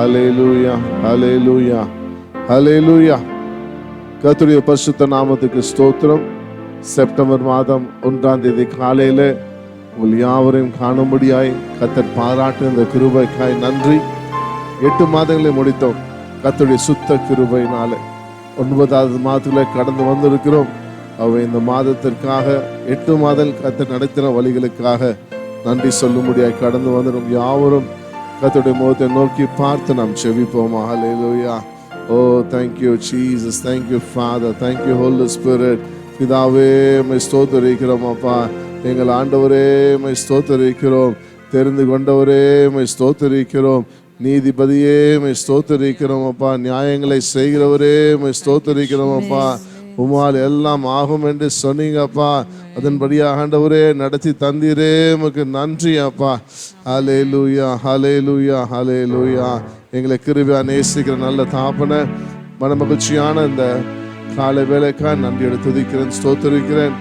ஹல்லேலூயா, ஹல்லேலூயா, ஹல்லேலூயா. கர்த்தருடைய பரிசுத்த நாமத்துக்கு ஸ்தோத்திரம். செப்டம்பர் மாதம் 1ஆம் தேதி காலையில உங்கள் யாவரையும் காணும்படியாய் கர்த்தர் பாராட்டு இந்த கிருபைக்காய் நன்றி. 8 மாதங்களை முடித்தோம் கர்த்தருடைய சுத்த கிருபையினால. 9வது மாதத்துல கடந்து வந்திருக்கிறோம். அவை இந்த மாதத்திற்காக 8 மாதங்கள் கர்த்தர் நடத்தின வழிகளுக்காக நன்றி சொல்லும்படியாய் கடந்து வந்திரும். யாவரும் கர்த்தருடைய முகத்தை நோக்கி பார்த்து நாம் செபிப்போம். ஹல்லேலூயா. ஓ thank you Jesus, thank you Father, thank you Holy Spirit. பிதாவே உம்மை ஸ்தோத்திரிக்கிறோம் அப்பா. எங்கள் ஆண்டவரே உம்மை ஸ்தோத்திரிக்கிறோம். தெரிந்து கொண்டவரே உம்மை ஸ்தோத்திரிக்கிறோம். நீதிபதியே உம்மை ஸ்தோத்திரிக்கிறோம் அப்பா. நியாயங்களை செய்கிறவரே உம்மை ஸ்தோத்திரிக்கிறோம் அப்பா. உம்மால் எல்லாம் ஆகும் என்று சொன்னீங்கப்பா. அதன்படியாக ஆண்டவரே நடத்தி தந்தீரே, உமக்கு நன்றி அப்பா. ஹல்லேலூயா, ஹல்லேலூயா, ஹல்லேலூயா. எங்களை கிருபையா நேசிக்கிற நல்ல தாப்பனை மனமகிழ்ச்சியான இந்த காலை வேலைக்காக நன்றியோடு துதிக்கிறேன், ஸ்தோத்திரிக்கிறேன்.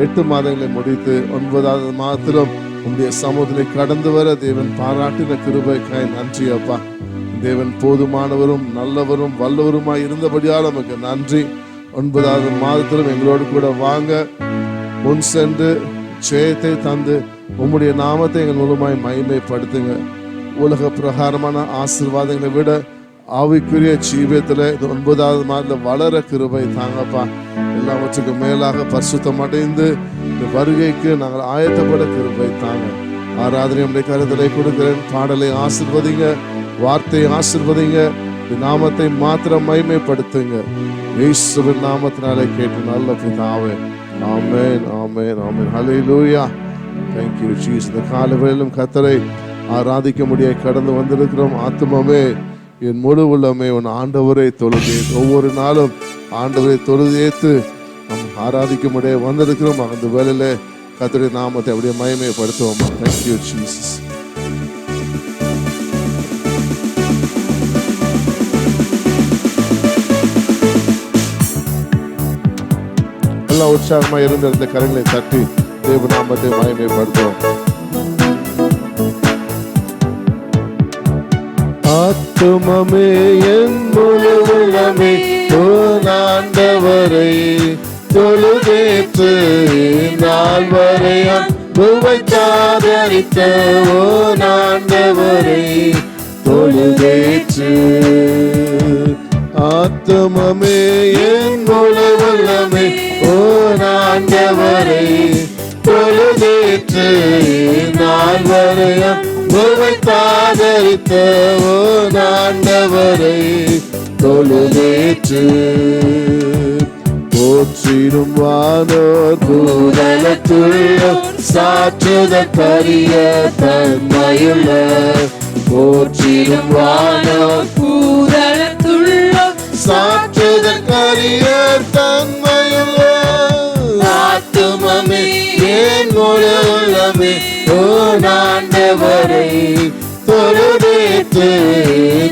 8 மாதங்களை முடித்து 9வது மாதத்திலும் உங்களுடைய சமூகத்திலே கடந்து வர தேவன் பாராட்டின கிருபைக்காய் நன்றி அப்பா. தேவன் போதுமானவரும் நல்லவரும் வல்லவருமாய் இருந்தபடியால் நமக்கு நன்றி. 9வது மாதத்திலும் எங்களோடு கூட வாங்க, முன் சென்று ஜெயத்தை தந்து உம்முடைய நாமத்தை எங்கள் மூலமாய் மகிமைப்படுத்துங்க. உலக பிரகாரமான ஆசீர்வாதங்களை விட ஆவிக்குரிய ஜீவியத்தில் இந்த 9வது மாதத்தில் வளர கிருபை தாங்கப்பா. எல்லாவற்றுக்கும் மேலாக பரிசுத்தம் அடைந்து இந்த வருகைக்கு நாங்கள் ஆயத்தப்பட கிருபை தாங்க. ஆராதனை உடைய கருத்தலை கொடுக்கிறேன். பாடலை ஆசீர்வதிங்க, வார்த்தையை ஆசீர்வதிங்க, நாமத்தை மாத்திரம் மகிமைப்படுத்துங்க. இயேசுவின் நாமத்தினாலே கேட்டு நல்ல பிதாவே, ஆமென், ஆமென், ஆமென். ஹல்லேலூயா. Thank you Jesus. இந்த காலையிலும் கர்த்தரை ஆராதிக்க முடிய கடந்து வந்திருக்கிறோம். ஆத்துமமே, என் முழு உள்ளமே உன் ஆண்டவரை தொழுது ஒவ்வொரு நாளும் ஆண்டவரை தொழுதேத்து நம் ஆராதிக்க முடிய வந்திருக்கிறோம். அந்த வேளையில கர்த்தருடைய நாமத்தை அப்படியே மகிமைப்படுத்துவோமா. Thank you Jesus. எல்லாம் உற்சாகமா இருந்த கரங்களை தட்டி தேவ நாமத்தை மகிமைப்படுத்துவோம். ஆத்துமமே என் முழு உள்ளமே உன் ஆண்டவரை தொழுதேத்து நாள் வரை அன்புவை தாதரித்த உன் ஆண்டவரை தொழுதேற்று. ஆத்துமமே என் முழு உள்ளமே உன் ஆண்டவரை தொழுதேற்று நாள் வரை அன்புவை தாதரித்த உன் ஆண்டவரை தொழுதேற்று. போற்றிடும் வானோர் பூதலத்துள்ள சாற்றுதற்கரிய தன்மையுள்ள. போற்றிடும் வானோர் பூதலத்துள்ள சாற்றுதற்கரிய தன்மையுள்ள. ஆத்துமமே என் முழு உள்ளமே உன் ஆண்டவரை தொழுதேற்று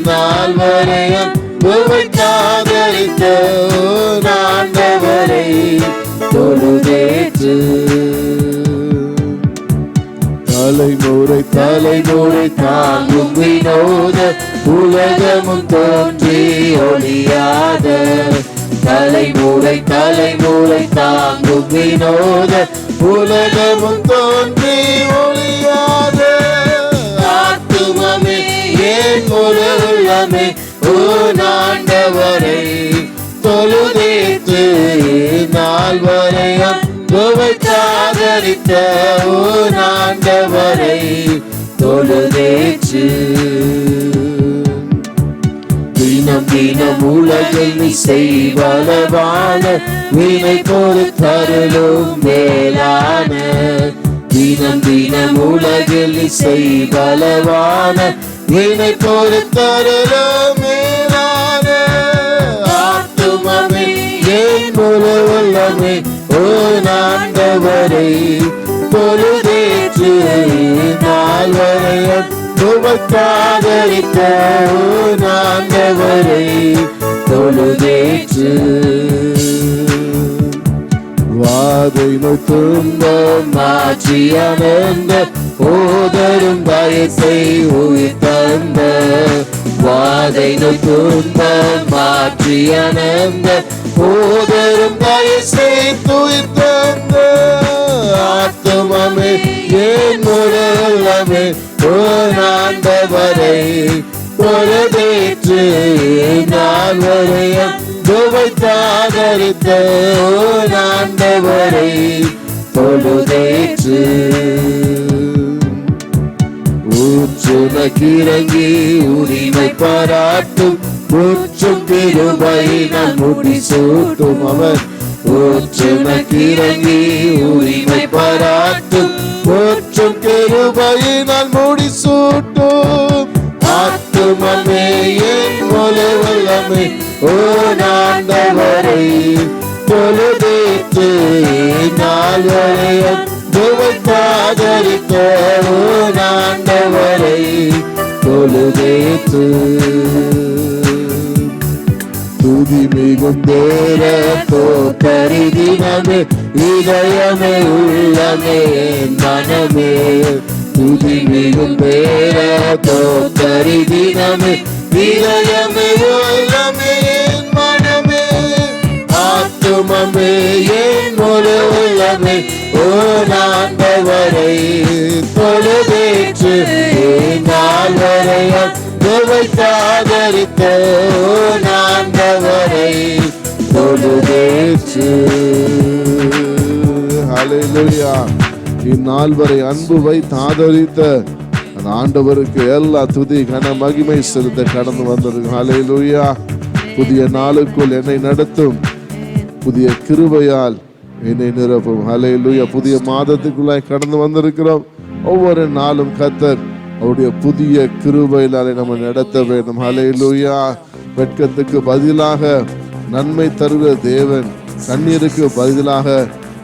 நாள் வரை அன்புவை தாதரித்த உன் ஆண்டவரை தொழுதேற்று. தலைமுறை தலைமுறை தாங்கும் வினோத உலகமும் தோன்றி ஒளியாத. தலைமுறை தலைமுறை தாங்கும் வினோத உலகமும் தோன்றி ஒளியாத. ஆத்துமமே என் முழு உள்ளமே உன் ஆண்டவரை தொழுதேற்று நாள் வரை அன்புவை தாதரித்த உன் ஆண்டவரை தொழுதேற்று. தினம் தினம் உலகில் செய்வளவான வினை பொறுத்தருளும் மேலான. தினம் தினம் உலகில் செய்வளவான வினை பொறுத்தருளும் மேலான. ஆத்துமமே என் முழு உள்ளமே உன் ஆண்டவரை தொழுதேற்று நாள் வரை அன்புவை தாதரித்த உன் ஆண்டவரை தொழுதேற்று. வாதை நோய் துன்பம் மாற்றி அனந்த ஓதரும் பயத்தை உயிர் தந்த வாதை நோய் துன்பம் மாற்றி அனந்த ஓதரும் பயத்தை உயிர் தந்த ஆத்துமமே என் முழலமே ஆண்டவரை பொழுதேற்று நான் வரையம் துவைத்தாதரித்த ஆண்டவரை பொழுதேற்று ஊற்றுனக்கிறங்கி உரிமை பாராட்டும் ஊற்றும் கிருபையினால் முடி சூட்டும் அவர் ஊற்றுனக்கிறங்கி உரிமை பாராட்டும் ஊற்றும் கிருபையினால் முடி சூட்டும் ஆத்துமமே என் முழுவல்லமே ஆண்டவரை பொழுதேற்று நாள் வரையம் துவைத்தாதரித்த ஆண்டவரை பொழுதேற்று துதி மிகுந்தேர தோத்தரிதினமே இதயமே உள்ளமே மனமே துதி மிகுந்தேர தோத்தரிதினமே இதயமே உள்ளமே மனமே ஆத்துமமே என் முழு உள்ளமே ஆண்டவரை பொழுதேற்று நாள் வரையம் துவைத்தாதரித்த ஆண்டவரை பொழுதேற்று. ஹல்லேலூயா. இந்நாள் வரை அன்பு வைத்து ஆதரித்த அந்த ஆண்டவருக்கு எல்லா துதி கன மகிமை செலுத்த கடந்து வந்திருக்கும். ஹல்லேலூயா. புதிய நாளுக்குள் என்னை நடத்தும் புதிய கிருபையால் என்னை நிரப்பும். ஹல்லேலூயா. புதிய மாதத்துக்குள்ளாய் கடந்து வந்திருக்கிறோம். ஒவ்வொரு நாளும் கர்த்தர் அவருடைய புதிய கிருபையினாலே நம்ம நடத்த வேண்டும். ஹல்லேலூயா. வெட்கத்துக்கு பதிலாக நன்மை தருகிற தேவன், கண்ணீருக்கு பதிலாக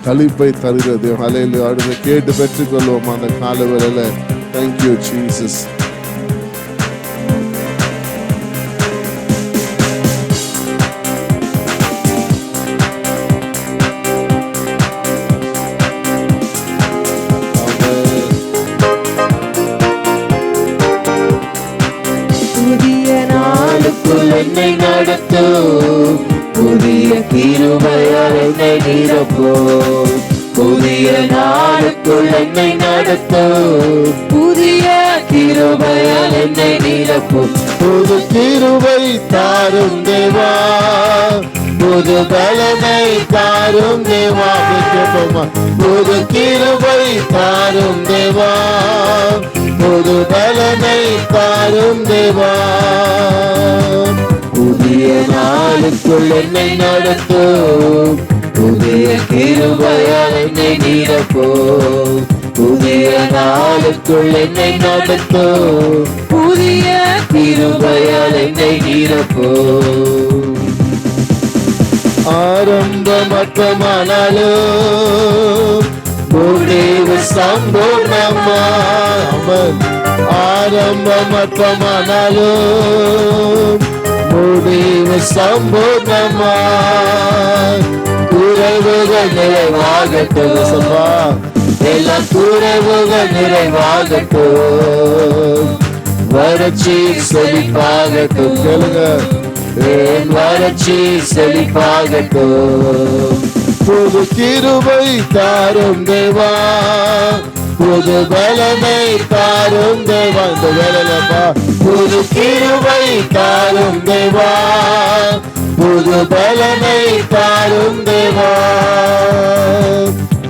களிப்பை தருகிற தேவன். ஹல்லேலூயா. அடுத்து கேட்டு பெற்றுக்கொள்வோம் அந்த கால வேளையில. Thank you Jesus. என்னை நடத்தும் புதிய கிருபையால் என்னை நிரப்பும் புதிய நாளுக்குள் என்னை நடத்தும் புதிய கிருபையால் என்னை நிரப்பும் புது கிருபை தாரும் தேவா புது பலனை தாரும் தேவா புது கிருபை தாரும் தேவா புது பலனை தாரும் தேவா புதிய நாளுக்குள் என்னை நடத்தும் புதிய கிருபையால் என்னை நிரப்பும் புதிய நாளுக்குள் என்னை நடத்தும் புதிய கிருபையால் என்னை நிரப்பும் ஆரம்பமற்றமானாலும் முடிவு சம்பூர்ணமா ஆரம்பமற்றமானாலும் முடிவு சம்பூர்ணமா குறைவுகள் நிறைவாகட்டும் எல்லாம் குறைவுகள் நிறைவாகட்டும் வறட்சி செழிப்பாகட்டும் கேளுங்க என் வறட்சி செழிப்பாகட்டும் புது கிருபை தாரும் தேவா புது பலனை தாரும் தேவா இந்த வேலையிலப்பா புது கிருபை தாரும் தேவா புது பலனை தாரும் தேவா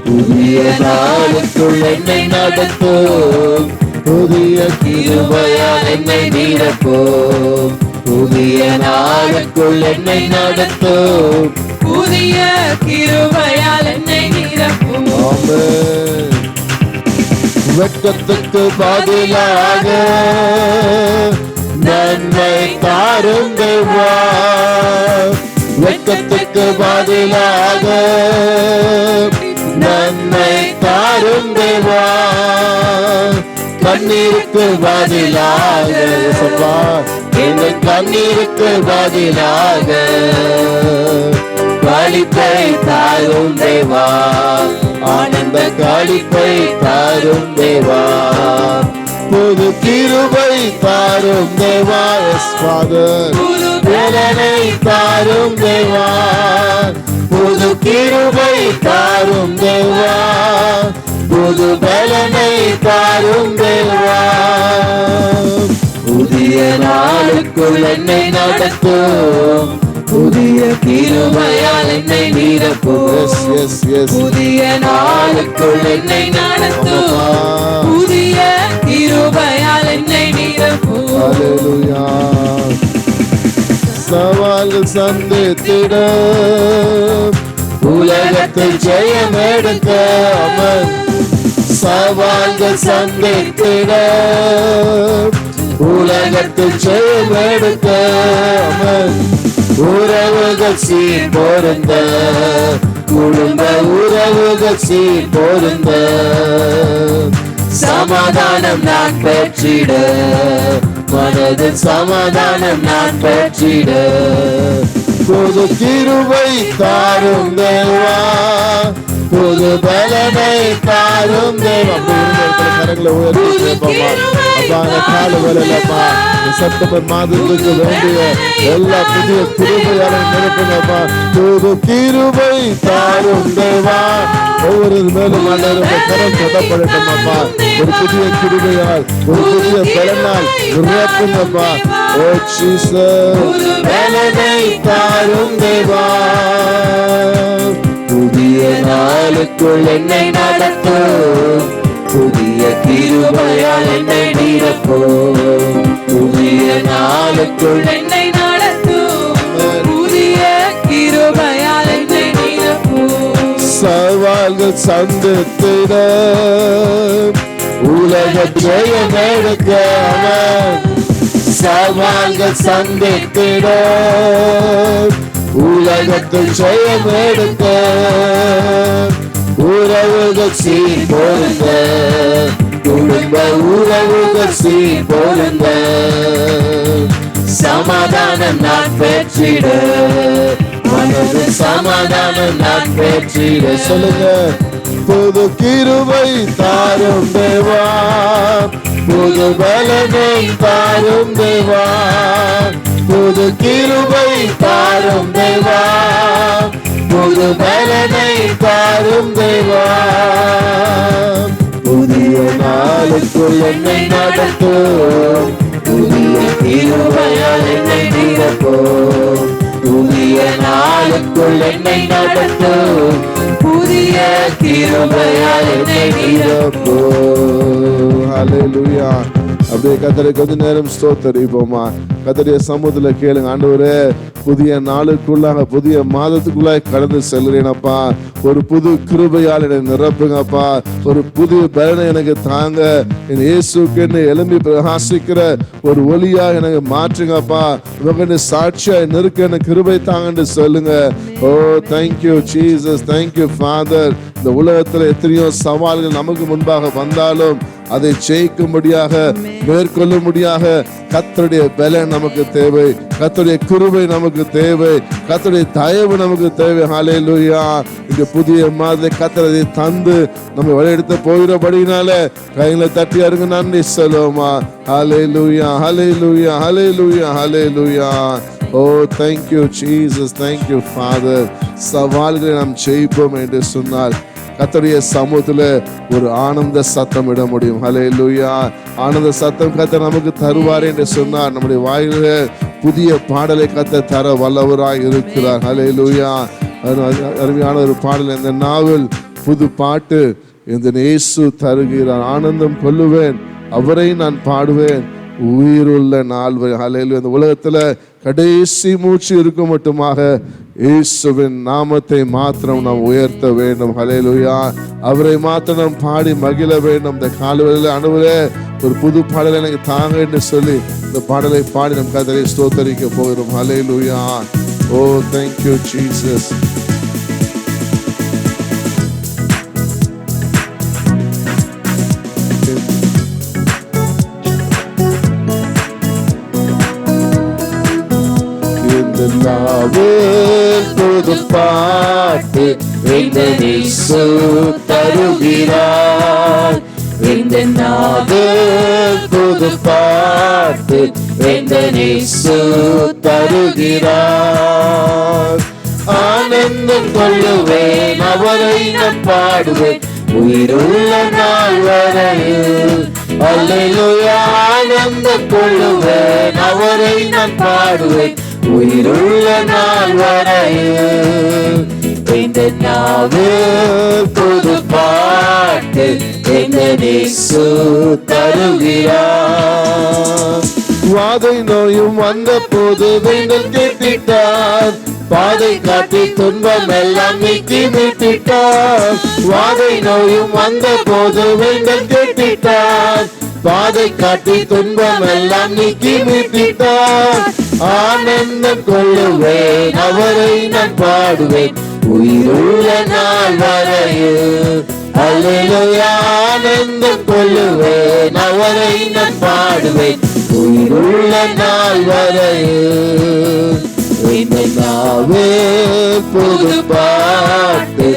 புதிய நாளுக்குள் என்னை நடத்தும் புதிய கிருபையால் என்னை நிரப்பும் புதிய நாளுக்குள் என்னை நடத்தும் புதிய கிருபையால் என்னை நிரப்பும் ஆமென். வெட்கத்துக்கு பதிலாக நன்மை தாரும் தேவா வெட்கத்துக்கு பதிலாக நன்மை தாரும் தேவா கண்ணீருக்கு பதிலாக எங்கள் கண்ணீருக்கு பதிலாக களிப்பை தாரும் தேவா, ஆனந்த களிப்பை தாரும் தேவா, புது கிருபை தாரும் தேவா. எஸ் ஃபாதர், பலனை தாரும் தேவா, புது கிருபை தாரும் தேவா, புது பலனை தாரும் தேவா, புதிய நாளுக்குள் என்னை நடத்தும், புதிய கிருபையால் என்னை நிரப்பும், எஸ் எஸ் புதிய நாளுக்குள் என்னை நடத்தும், புதிய கிருபையால் என்னை நிரப்பும். ஹல்லேலூயா. சவால்கள் சந்தித்திட உலகத்தில் ஜெயம் எடுக்க அமர், சவால்கள் சந்தித்திட உலகத்தில் ஜெயம் எடுக்க அமர், உறவுகள் சீர் பொருந்த, குடும்ப உறவுகள் சீர் பொருந்த, சமாதானம் நான் பெற்றிட, மனதில் சமாதானம் நான் பெற்றிட, புது கிருபை தாரும் தேவா, புது பலனை தாரும் தேவா. கரங்களை உயர்த்தி கேட்போமா? அப்பா, அந்த கால வேலையிலப்பா செப்டம்பர் மாதத்துக்கு வேண்டிய எல்லா புதிய கிருபையால நிரப்புங்கப்பா. புது கிருபை தாரும் தேவா. ஒவ்வொரு மேலும் கரம் தொடப்படட்டும் அப்பா. ஒரு புதிய கிருபையால், ஒரு புதிய பலனால் நிரப்புங்கப்பா. ஓ ஜீசஸ், பலனை தாரும் தேவா, புதிய நாளுக்குள் என்னை நடத்தும், புதிய கிருபையால் என்னை நிரப்பும், புதிய நாளுக்குள் என்னை நடத்தும், புதிய கிருபையால் என்னை நிரப்பும். சவால்கள் சந்தித்திட உலக ஜெயம் எடுக்க அவன், சவால்கள் சந்தித்திட உலகத்தில் ஜெயம் எடுக்க, உறவுகள் சீர் பொருந்த, குடும்ப உறவுகள் சீர் பொருந்த, சமாதானம் நான் பெற்றிட, மனது சமாதானம் நான் பெற்றிட. சொல்லுங்க, புது கிருபை தாரும் தேவா, புது பலனை தாரும் தேவா, புது கிருபை தாரும் தேவா, புது பலனை தாரும் தேவா, புதிய நாளுக்குள் என்னை நடத்தும், புதிய கிருபையால் என்னை நிரப்பும், புதிய நாளுக்குள் என்னை நடத்தும், புதிய கிருபையால் என்னை நிரப்பும். ஹல்லேலூயா. அப்படியே கர்த்தரை கொஞ்ச நேரம் ஸ்தோத்தரிப்போமா. கர்த்தருடைய சமூகத்துல கேளுங்க. ஆண்டவரே, புதிய நாளுக்குள்ளாக, புதிய மாதத்துக்குள்ளாக கடந்து செல்கிறேனப்பா. ஒரு புது கிருபையால் என்னை நிரப்புங்கப்பா. ஒரு புதிய பலனை எனக்கு தாங்க. என் இயேசுக்கு என்னை எழும்பி பிரகாசிக்கிற ஒரு ஒளியா எனக்கு மாற்றுங்கப்பா. உங்க சாட்சியா நிற்க எனக்கு கிருபை தாங்கன்னு சொல்லுங்க. ஓ தேங்க்யூ ஜீசஸ், தேங்க்யூ ஃபாதர். இந்த உலகத்துல எத்தனையோ சவால்கள் நமக்கு முன்பாக வந்தாலும் அதை ஜெயிக்கும்படியாக, மேற்கொள்ளும்படியாக கர்த்தருடைய பலன் நமக்கு தேவை, கர்த்தருடைய கிருபை நமக்கு தேவை, கர்த்தருடைய தயவு நமக்கு தேவை. ஹல்லேலூயா. இந்த புதிய மாதத்தை கர்த்தர் அதை தந்து நம்ம வழியெடுத்து போகிறபடினால கைகளை தட்டி அருங்க நன்றி சொல்லுவோமா. ஹல்லேலூயா, ஹல்லேலூயா, ஹல்லேலூயா, ஹல்லேலூயா. ஓ தேங்க்யூ ஜீசஸ், தேங்க்யூ ஃபாதர். சவால்களை நாம் ஜெயிப்போம் என்று சொன்னால் கர்த்தருடைய சமூகத்துல ஒரு ஆனந்த சத்தம் இட முடியும். ஹல்லேலூயா. ஆனந்த சத்தம் கர்த்தர் நமக்கு தருவார் என்று சொன்னார். நம்முடைய வாயில புதிய பாடலை கர்த்தர் தர வல்லவராய் இருக்கிறார். ஹல்லேலூயா. அருமையான ஒரு பாடல். இந்த நாவல் புது பாட்டு. இந்த இயேசு தருகிறார், ஆனந்தம் கொள்ளுவேன், அவரை நான் பாடுவேன் உயிருள்ள நாள் வரை. ஹல்லேலூயா. இந்த உலகத்துல கடைசி மூச்சு இருக்கும் மட்டுமாக இயேசுவின் நாமத்தை மாத்திரம் நாம் உயர்த்த வேண்டும். ஹல்லேலூயா. அவரை மாத்திரம் பாடி மகிழ வேண்டும். இந்த காலவெளியில ஆண்டவரே ஒரு புது பாடலை எனக்கு தாங்க என்று சொல்லி இந்த பாடலை பாடி நம் கர்த்தரை ஸ்தோத்தரிக்க போகிறோம். ஹல்லேலூயா. ஓ தேங்க்யூ ஜீசஸ். நாவில் புது பாட்டு இந்த இயேசு தருகிறார். இந்த நாவில் புது பாட்டு இந்த இயேசு தருகிறார். ஆனந்தம் கொள்ளுவேன் அவரை நான் பாடுவேன் உயிருள்ள நாள் வரையில். அல்லேலூயா. ஆனந்தம் கொள்ளுவேன் அவரை நான் பாடுவேன் உயிருள்ள நாள் வரையில். இந்த நாவில் புது பாட்டு இந்த இயேசு தருகிறார். வாதை நோயும் வந்த போது வேண்டல் கேட்டிட்டார். பாதை காட்டி துன்பம் எல்லாம் நீக்கி மீட்டிட்டார். வாதை நோயும் வந்த போது வேண்டல் கேட்டிட்டார். பாதை காட்டி துன்பம் எல்லாம் நீக்கி மீட்டிட்டார். ஆனந்தம் கொள்ளுவேன் அவரை நான் பாடுவேன் உயிருள்ள நாள் வரையில். அல்லேலூயா. ஆனந்தம் கொள்ளுவேன் அவரை நான் பாடுவேன் உயிருள்ள நாள் வரையில். இந்த நாவில் புது பாட்டு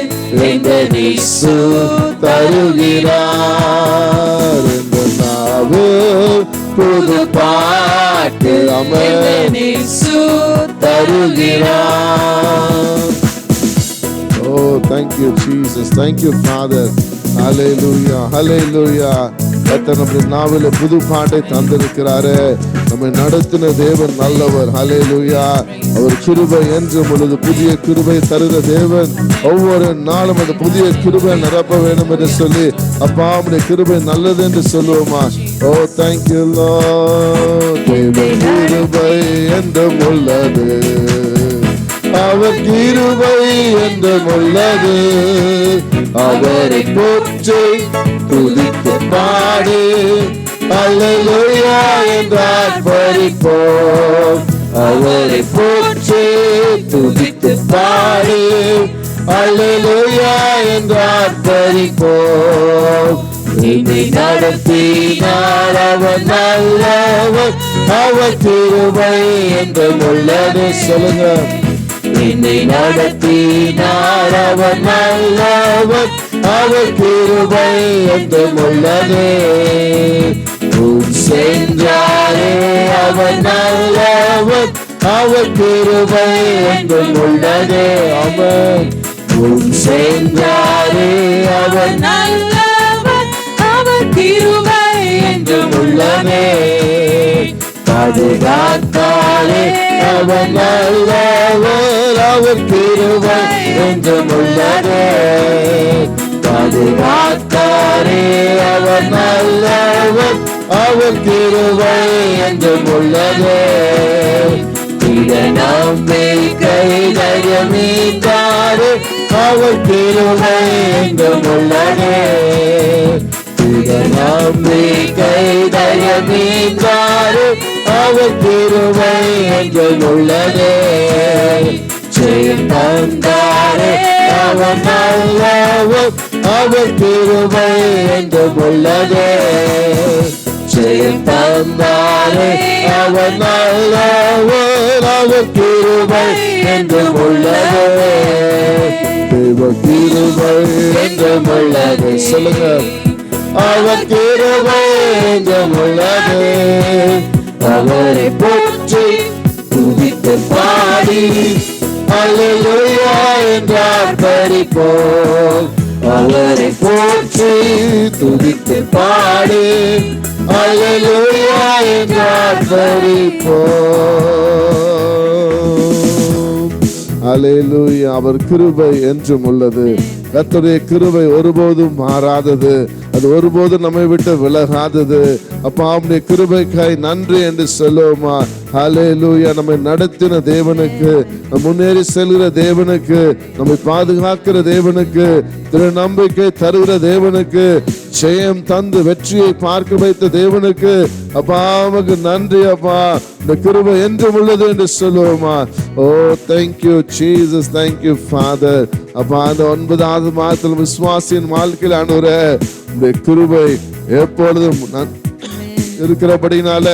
இந்த இயேசு தருகிறார். இந்த நாவில் புது பாட்டு இந்த இயேசு தருகிறார். Oh, thank you, Jesus. Thank you, Father. Hallelujah. Hallelujah. கர்த்தர் நம்முடைய நாவில புது பாட்டை தந்திருக்கிறாரு. நம்மை நடத்தின தேவன் நல்லவர். ஹல்லேலூயா. அவர் கிருபை என்றும் உள்ளது. புதிய கிருபை தருகிற தேவன். ஒவ்வொரு நாளும் அந்த புதிய கிருபை நிரப்ப வேண்டும் என்று சொல்லி அப்பா உம்முடைய கிருபை நல்லது என்று சொல்லுவோமா? ஓ thank you Lord. தேவ கிருபை என்றும் உள்ளது. அவர் கிருபை என்றும் உள்ளது. அவரை போற்றி துதித்து பாடு அல்லேலூயா என்று ஆர்ப்பரிப்போம். அவரை போற்றி துதித்து பாடு அல்லேலூயா என்று ஆர்ப்பரிப்போம். என்னை நடத்தினார் அவர் நல்லவர். அவர் கிருபை என்றும் உள்ளது. சொல்லுங்க. என்னை நடத்தினார் அவர் நல்லவர். அவர் கிருபை என்றும் உள்ளது. சென்றாரே அவர் நல்லவர். அவர் கிருபை என்றும் உள்ளது. அவர் சென்றாரே அவர் நல்லவர். அவர் கிருபை என்றும் உள்ளது. பாதுகாத்தாரே அவர் நல்லவர். அவர் கிருபை என்றும் உள்ளது. பாதுகாத்தாரே அவர் நல்லவர். அவர் கிருபை என்றும் உள்ளது. நம்பிக்கை தைரியமீட்டாரே அவர் கிருபை என்றும் உள்ளது. நம்பிக்கை தைரியமீட்டாரே அவர் கிருபை என்றும் உள்ளது. ஜெயம் தந்தாரே அவர் நல்லவர். அவர் கிருபை என்றும் உள்ளது. ஜெயம் தந்தாரே அவர் நல்லவர். அவர் கிருபை என்றும் உள்ளது. தேவ கிருபை என்றும் உள்ளது. சொல்லுங்க. அவர் கிருபை என்றும் உள்ளது. அவரை போற்றி துதித்து பாடி அல்லேலூயா என்று ஆர்ப்பரிப்போம். அவரை போற்றி துதித்து பாடி அல்லேலூயா என்று ஆர்ப்பரிப்போம். அல்லேலூயா. அவர் கிருபை என்றும் உள்ளது. கர்த்தருடைய கிருபை ஒருபோதும் மாறாதது. அது ஒருபோதும் நம்மை விட்டு விலகாதது. அப்பா அவருடைய கிருபைக்காய் நன்றி என்று சொல்லுவோமா? ஹல்லேலூயா. நம்மை நடத்தின தேவனுக்கு, முன்னேறி செல்கிற தேவனுக்கு, நம்மை பாதுகாக்கிற தேவனுக்கு, திரு நம்பிக்கை தருகிற தேவனுக்கு, ஜெயம் தந்து வெற்றியை பார்க்க வைத்த தேவனுக்கு அப்பா நமக்கு நன்றி. அப்பா இந்த கிருபை என்றும் உள்ளது என்று சொல்லுவோமா? ஓ தேங்க்யூ ஜீசஸ். Thank you father. அப்பா அந்த 9வது மாதத்தில் விசுவாசியின் வாழ்க்கையில் ஆண்டவரே இந்த கிருபை எப்பொழுதும் இருக்கிறபடினால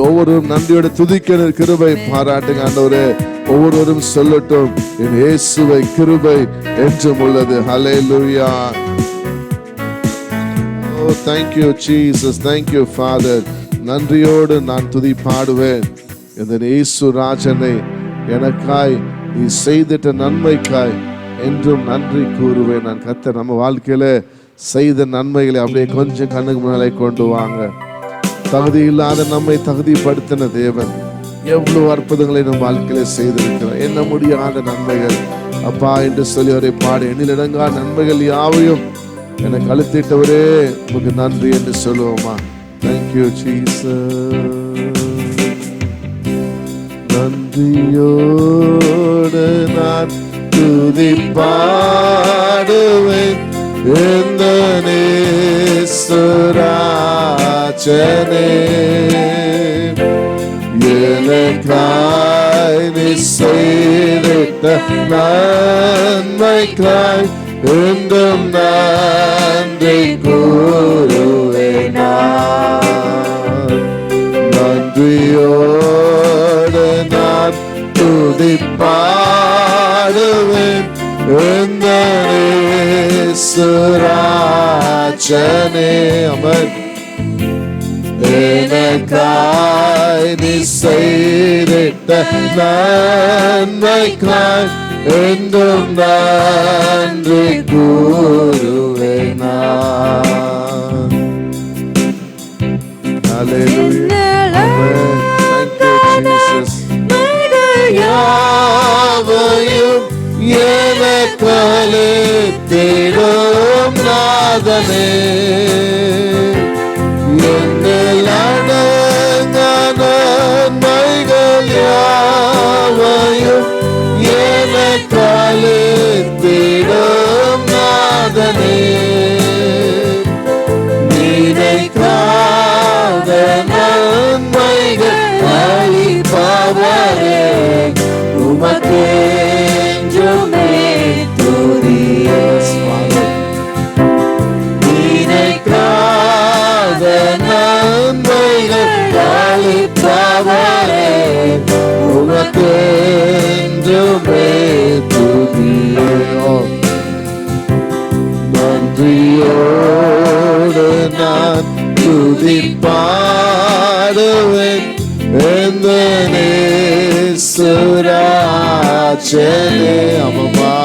ஒவ்வொரு நன்றியோட துதிக்க கிருபை பாராட்டுங்க ஆண்டவரே. ஒவ்வொருவரும் சொல்லட்டும், என் இயேசுவை கிருபை என்றும் உள்ளது. ஹல்லேலூயா. Oh, thank you Jesus, thank you Father. நன்றியோடு நான் துதி பாடுவேன். இந்த இயேசு ராஜனை எனக்காய் நீ செய்திட்ட நன்மைக்காய் என்றும் நன்றி கூறுவேன். நான் கர்த்தர் நம்ம வாழ்க்கையில செய்த நன்மைகளை அப்படியே கொஞ்சம் கண்ணுக்கு முன்னாலே கொண்டு வாங்க. தகுதி இல்லாத நம்மை தகுதிப்படுத்தின தேவன் எவ்வளவு அற்புதங்களை நம் வாழ்க்கையில செய்திருக்கிறார். என்ன முடியாத நன்மைகள் அப்பா என்று சொல்லி அவரை பாடு. எண்ணிலடங்கா நன்மைகள் யாவையும் எனக்கு அழுத்திட்டவரே உங்களுக்கு நன்றி என்று சொல்லுவோமா? Thank you Jesus. நன்றியோடு நான் துதி பாடுவேன் இந்த நேசராஜனே. எனக்காய் நீ செய்திட்ட நன்மைக்காய் என்றும் நன்றி கூறுவேன். நன்றியோடு நான் துதி பாடுவேன் இந்த நேசராஜனே. அமர் எனக்காய் நீ செய்திட்ட நன்மைக்காய் என்றும் நன்றி கூறுவேன். Hallelujah. Amen. Thank you Jesus. யாவையும் எனக்களித்திடும் நாதனே. என்னில் அடங்கா நன்மைகள் யாவையும் எனக்களித்திடும் நாதனே. நினைக்காத நன்மைகள் அளிப்பவரே உமக்கென்றுமே துதியே. நினைக்காத நன்மைகள் அளிப்பவரே உமக்கென்றுமே துதியே. நன்றியோடு நான் துதி பாடுவேன் இந்த நேசராஜனே. அம்மா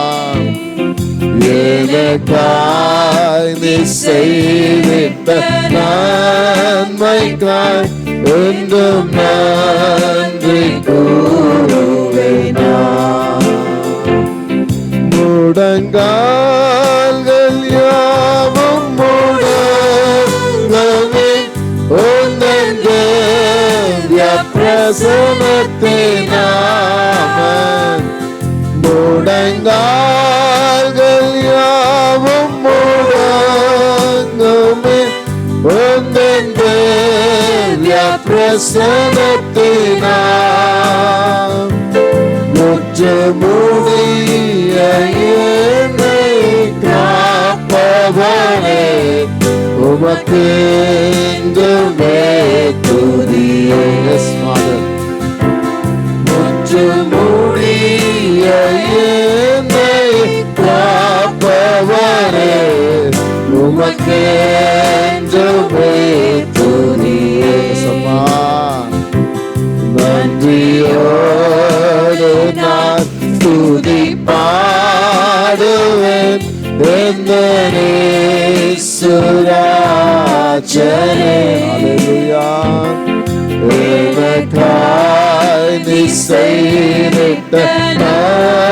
எனக்காய் நீ செய்திட்ட நன்மைக்காய் என்றும் நன்றி கூறுவேன். முடங்கால்கள் யாவும் முடங்கவே உந்தன் திவ்ய பிரசன்னத்தினாமன். முடங்கால்கள் யாவும் முடங்கவே உந்தன் திவ்ய பிரசன்னத்தினாமன். முற்று மூடிய என்னை காப்பவனே உமக்கென்றுமே துதியே. முற்று மூடிய என்னை காப்பவனே உமக்கென்றுமே துதியே. நன்றியோடு நான் துதி பாடுவேன் இந்த நேசராஜனே. ஹல்லேலூயா. எனக்காய் நீ செய்திட்ட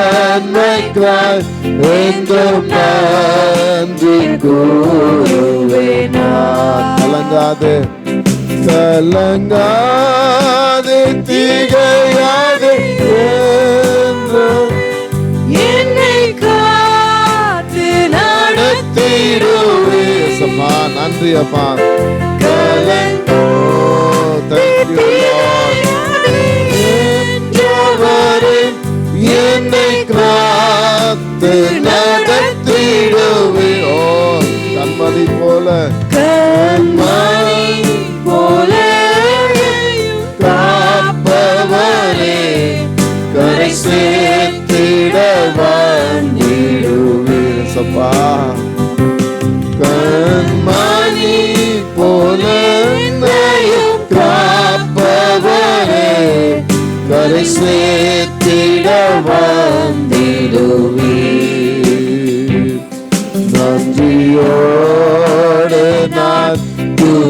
நன்மைக்காய் என்றும் நன்றி கூறுவேன். கலங்காதே கலங்காதே திகையாதே என்றும் என்னை காத்து நடத்திடுவே. நன்றி அப்பா. என்னை காத்து நடத்திடுவே. ஓ கண்மணி போல கண்மணி போல காப்பவரே கரை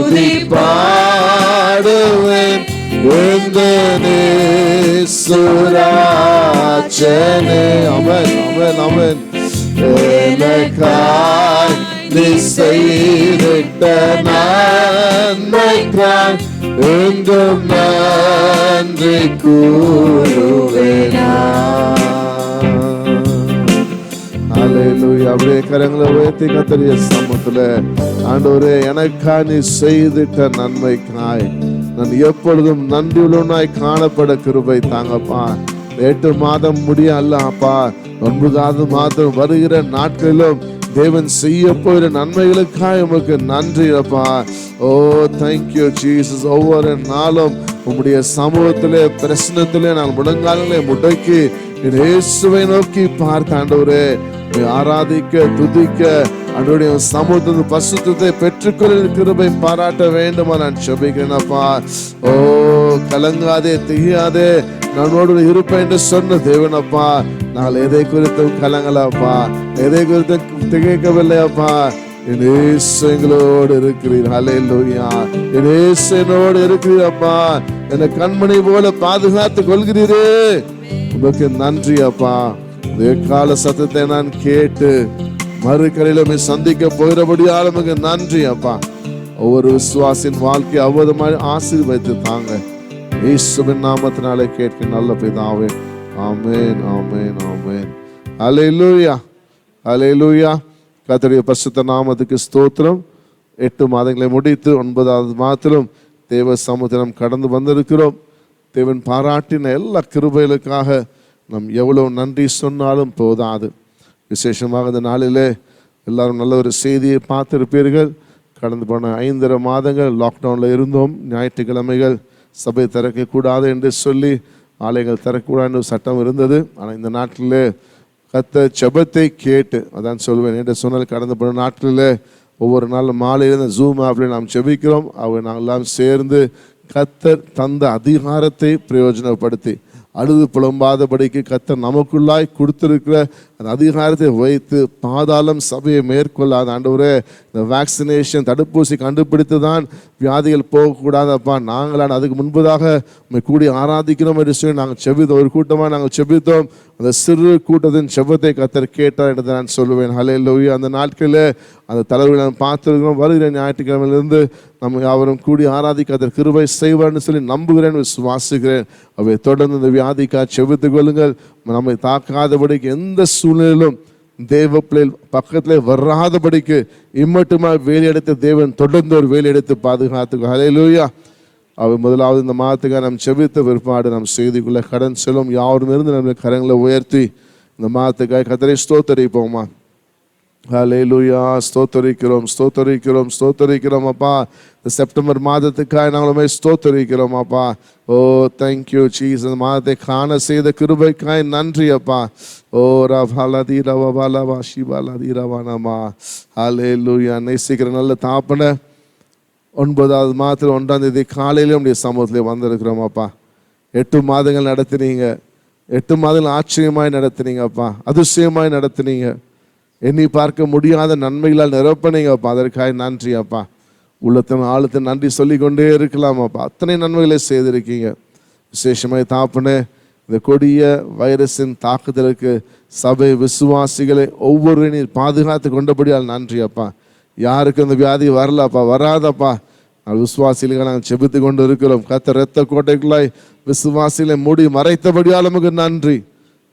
துதி பாடுவேன் சுராஜனே. அமேன் அமேன் அமேன். எனக்காய் நீ செய்திட்ட நன்மைக்காய் எங்கும் நன்றி கூறுவேனா. ஹல்லேலூயா. அப்படியே கரங்களை உயர்த்தி கர்த்தருடைய சமூகத்துல, ஆண்டவரே எனக்காய் நீ செய்திட்ட நன்மைக்காய் நான் எப்பொழுதும் நன்றியுள்ளவனாய் காணப்பட கிருபை தாங்கப்பா. 8 மாதம் முடிய அல்ல அப்பா, 9வது மாதம் வருகிற நாட்களிலும் தேவன் செய்ய போகிற நன்மைகளுக்காக உமக்கு நன்றி அப்பா. ஓ தேங்க்யூ ஜீசஸ். ஒவ்வொரு நாளும் உம்முடைய சமூகத்திலே பிரச்சனத்திலே நான் முழங்காலே முடக்கி இயேசுவை நோக்கி பார்த்த ஆண்டவரே, ஆராதிக்க துதிக்க அவருடைய சமூகத்தின் பரிசுத்தத்தை பெற்றுக்கொள்ள கிருபை பாராட்ட வேண்டுமா நான் ஜெபிக்கிறேன் அப்பா. ஓ கலங்காதே திகையாதே நம்மோடு இருப்பேன் என்று சொன்ன தேவனப்பா, நாங்கள் எதை குறித்தும் கலங்கலப்பா, எதை குறித்தும் திகைக்கவில்லை அப்பா. எங்களோடு இருக்கிறீர். ஹல்லேலூயா. என்னோடு இருக்கிறீர் அப்பா. என்னை கண்மணி போல பாதுகாத்து கொள்கிறீரே, உமக்கு நன்றி அப்பா. கால சத்தத்தை நான் கேட்டு மறுக்கரையிலுமே சந்திக்க போகிறபடியால் உமக்கு நன்றி அப்பா. ஒவ்வொரு விசுவாசின் வாழ்க்கை அவ்வளவு ஆசீர்வதித்து தாங்க. இயேசுவின் நாமத்தினாலே கேட்க நல்ல பிதாவே. ஆமென் ஆமென் ஆமென். ஹல்லேலூயா ஹல்லேலூயா. கர்த்தருடைய பரிசுத்த நாமத்துக்கு ஸ்தோத்திரம். 8 மாதங்களை முடித்து 9வது மாதத்திலும் தேவ சமுத்திரம் கடந்து வந்திருக்கிறோம். தேவன் பாராட்டின எல்லா கிருபைகளுக்காக நாம் எவ்வளவு நன்றி சொன்னாலும் போதாது. விசேஷமாக இந்த நாளிலே எல்லாரும் நல்ல ஒரு செய்தியை பார்த்திருப்பீர்கள். கடந்து போன 5.5 மாதங்கள் லாக்டவுனில் இருந்தோம். ஞாயிற்றுக்கிழமைகள் சபை திறக்கக்கூடாது என்று சொல்லி ஆலயங்கள் திறக்கக்கூடாது என்று சட்டம் இருந்தது. ஆனால் இந்த நாட்டிலே கர்த்தர் ஜெபத்தை கேட்டு, அதான் சொல்வேன் என்று சொன்னால், கடந்து போன நாட்களில் ஒவ்வொரு நாளும் மாலையில் ஜூம் ஆப்பில் நாம் ஜெபிக்கிறோம். நாங்கள் எல்லாம் சேர்ந்து கர்த்தர் தந்த அதிகாரத்தை பிரயோஜனப்படுத்தி அழுது புலம்பாதபடிக்கு கர்த்தர் நமக்குள்ளாய் கொடுத்திருக்கிற அந்த அதிகாரத்தை வைத்து பாதாளம் சபையை மேற்கொள்ளாத ஆண்டவரே, இந்த வேக்சினேஷன் தடுப்பூசி கண்டுபிடித்து தான் வியாதிகள் போகக்கூடாதப்பா. நாங்களான அதுக்கு முன்பதாக கூடி ஆராதிக்கிறோம் என்று சொல்லி நாங்கள் செபித்தோம். ஒரு கூட்டமாக நாங்கள் செபித்தோம். அந்த சிறு கூட்டத்தின் செபத்தை கர்த்தர் கேட்டார் என்று நான் சொல்லுவேன். ஹல்லேலூயா. அந்த நாட்களில் அந்த தலைவர்களை நாம் பார்த்துருக்கிறோம். வருகிற ஞாயிற்றுக்கிழமையிலிருந்து நம்ம யாவரும் கூடி ஆராதிக்க கர்த்தர் கிருபை செய்வார்னு சொல்லி நம்புகிறேன், விசுவாசிக்கிறேன். அவை தொடர்ந்து இந்த வியாதிக்காக செபித்துக் கொள்ளுங்கள். நம்மை தாக்காதபடிக்கு எந்த சூழ்நிலையிலும் தேவ பிள்ளை பக்கத்திலே வராதபடிக்கு இம்மட்டுமா வேலையெடுத்து தேவன் தொடர்ந்து ஒரு வேலையெடுத்து பாதுகாத்துக்கோ. ஹல்லேலூயா. அவர் முதலாவது இந்த மாதத்துக்காக நாம் செபித்த பிற்பாடு நம் செய்திக்குள்ள கடன் செல்லும் யாரும் இருந்து நம்ம கரங்களை உயர்த்தி இந்த மாதத்துக்காக கர்த்தரை ஸ்தோத்தரிப்போமா. ஹல்லேலூயா. ஸ்தோத்தரிக்கிறோம் ஸ்தோத்தரிக்கிறோம் ஸ்தோத்தரிக்கிறோம் அப்பா. இந்த செப்டம்பர் மாதத்துக்காக நாங்களுமே ஸ்தோத்தரிக்கிறோம் அப்பா. ஓ தேங்க்யூ ஜீசஸ். இந்த மாதத்தை காண செய்த கிருபைக்காய் நன்றி அப்பா. ஓ ரபாலதி ரவபாலவா ஷிபாலதி ரவானமா. ஹல்லேலூயா. நேசிக்கிற நல்ல தாப்பன 9வது மாதத்தில் 1ஆம் தேதி காலையில உடைய சமூகத்திலே வந்திருக்கிறோம் அப்பா. 8 மாதங்கள் நடத்தினீங்க. 8 மாதங்கள் ஆச்சரியமாய் நடத்தினீங்க அப்பா. அதிசயமாய் நடத்தினீங்க. எண்ணி பார்க்க முடியாத நன்மைகளால் நிரப்பினீங்க அப்பா. அதற்காக நன்றி அப்பா. உள்ளத்தின் ஆழத்தின் நன்றி சொல்லி கொண்டே இருக்கலாம் அப்பா. அத்தனை நன்மைகளை செய்திருக்கீங்க. விசேஷமாய் தாப்பனே, இந்த கொடிய வைரஸின் தாக்குதலுக்கு சபை விசுவாசிகளை ஒவ்வொரு நீர் பாதுகாத்து கொண்டபடியால் நன்றி அப்பா. யாருக்கு இந்த வியாதி வரலப்பா, வராதப்பா. விசுவாசிகளை நாங்கள் செபித்து கொண்டு இருக்கிறோம். கர்த்தர் இரத்த கோட்டைக்குள்ளாய் விசுவாசிகளை மூடி மறைத்தபடியால் நமக்கு நன்றி.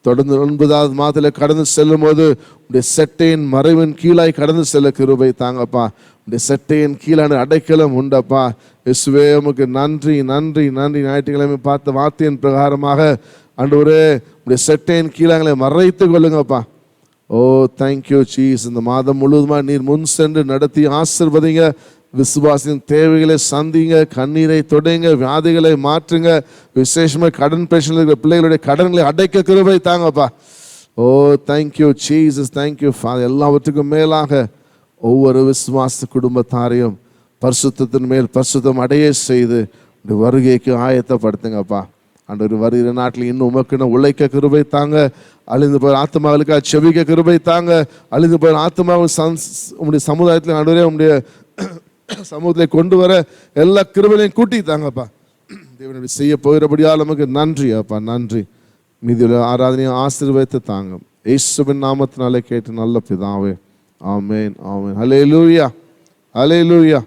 தொடர்ந்து 9வது மாதத்தில் கடந்து செல்லும் போது உடைய செட்டையின் மறைவின் கீழாய் கடந்து செல்ல கிருபை தாங்கப்பா. உடைய செட்டையின் கீழான அடைக்கலம் உண்டப்பா. இயேசுவே உமக்கு நன்றி நன்றி நன்றி. ஞாயிற்றுக்கிழமை பார்த்த வார்த்தையின் பிரகாரமாக ஆண்டவரே, உடைய செட்டையின் கீழாங்களை மறைத்து கொள்ளுங்கப்பா. ஓ தேங்க்யூ ஜீசஸ். இந்த மாதம் முழுவதுமாக நீர் முன் சென்று நடத்தி ஆசீர்வதிங்க. விசுவாசின் தேவைகளை சந்திங்க, கண்ணீரை தொடைங்க, வியாதிகளை மாற்றுங்க. விசேஷமாக கடன் பிரச்சனை இருக்கிற பிள்ளைகளுடைய கடன்களை அடைக்க கிருபை தாங்கப்பா. ஓ தேங்க்யூ ஜீசஸ். Thank you father. எல்லாவற்றுக்கும் மேலாக ஒவ்வொரு விசுவாச குடும்பத்தாரையும் பரிசுத்தத்தின் மேல் பரிசுத்தம் அடைய செய்து வருகைக்கு ஆயத்தப்படுத்துங்கப்பா. ஆண்டவர் வருகிற நாட்டில் இன்னும் உமக்குன்னு உழைக்க கிருபை தாங்க. அழிந்து போய் ஆத்மாவுக்காக செபிக்க கிருபை தாங்க. அழிந்து போய் ஆத்மாவும் உங்களுடைய சமுதாயத்தில் ஆண்டவரே உங்களுடைய சமூகத்திலே கொண்டு வர எல்லா கிருபைகளையும் கூட்டி தாங்கப்பா. தேவனுடைய செய்ய போகிறபடியால் நமக்கு நன்றி அப்பா, நன்றி. மீதியுள்ள ஆராதனையை ஆசீர்வதித்து தாங்க. இயேசுவின் நாமத்தினாலே கேட்டு நல்ல பிதாவே, ஆமென், ஆமென். ஹல்லேலூயா, ஹல்லேலூயா.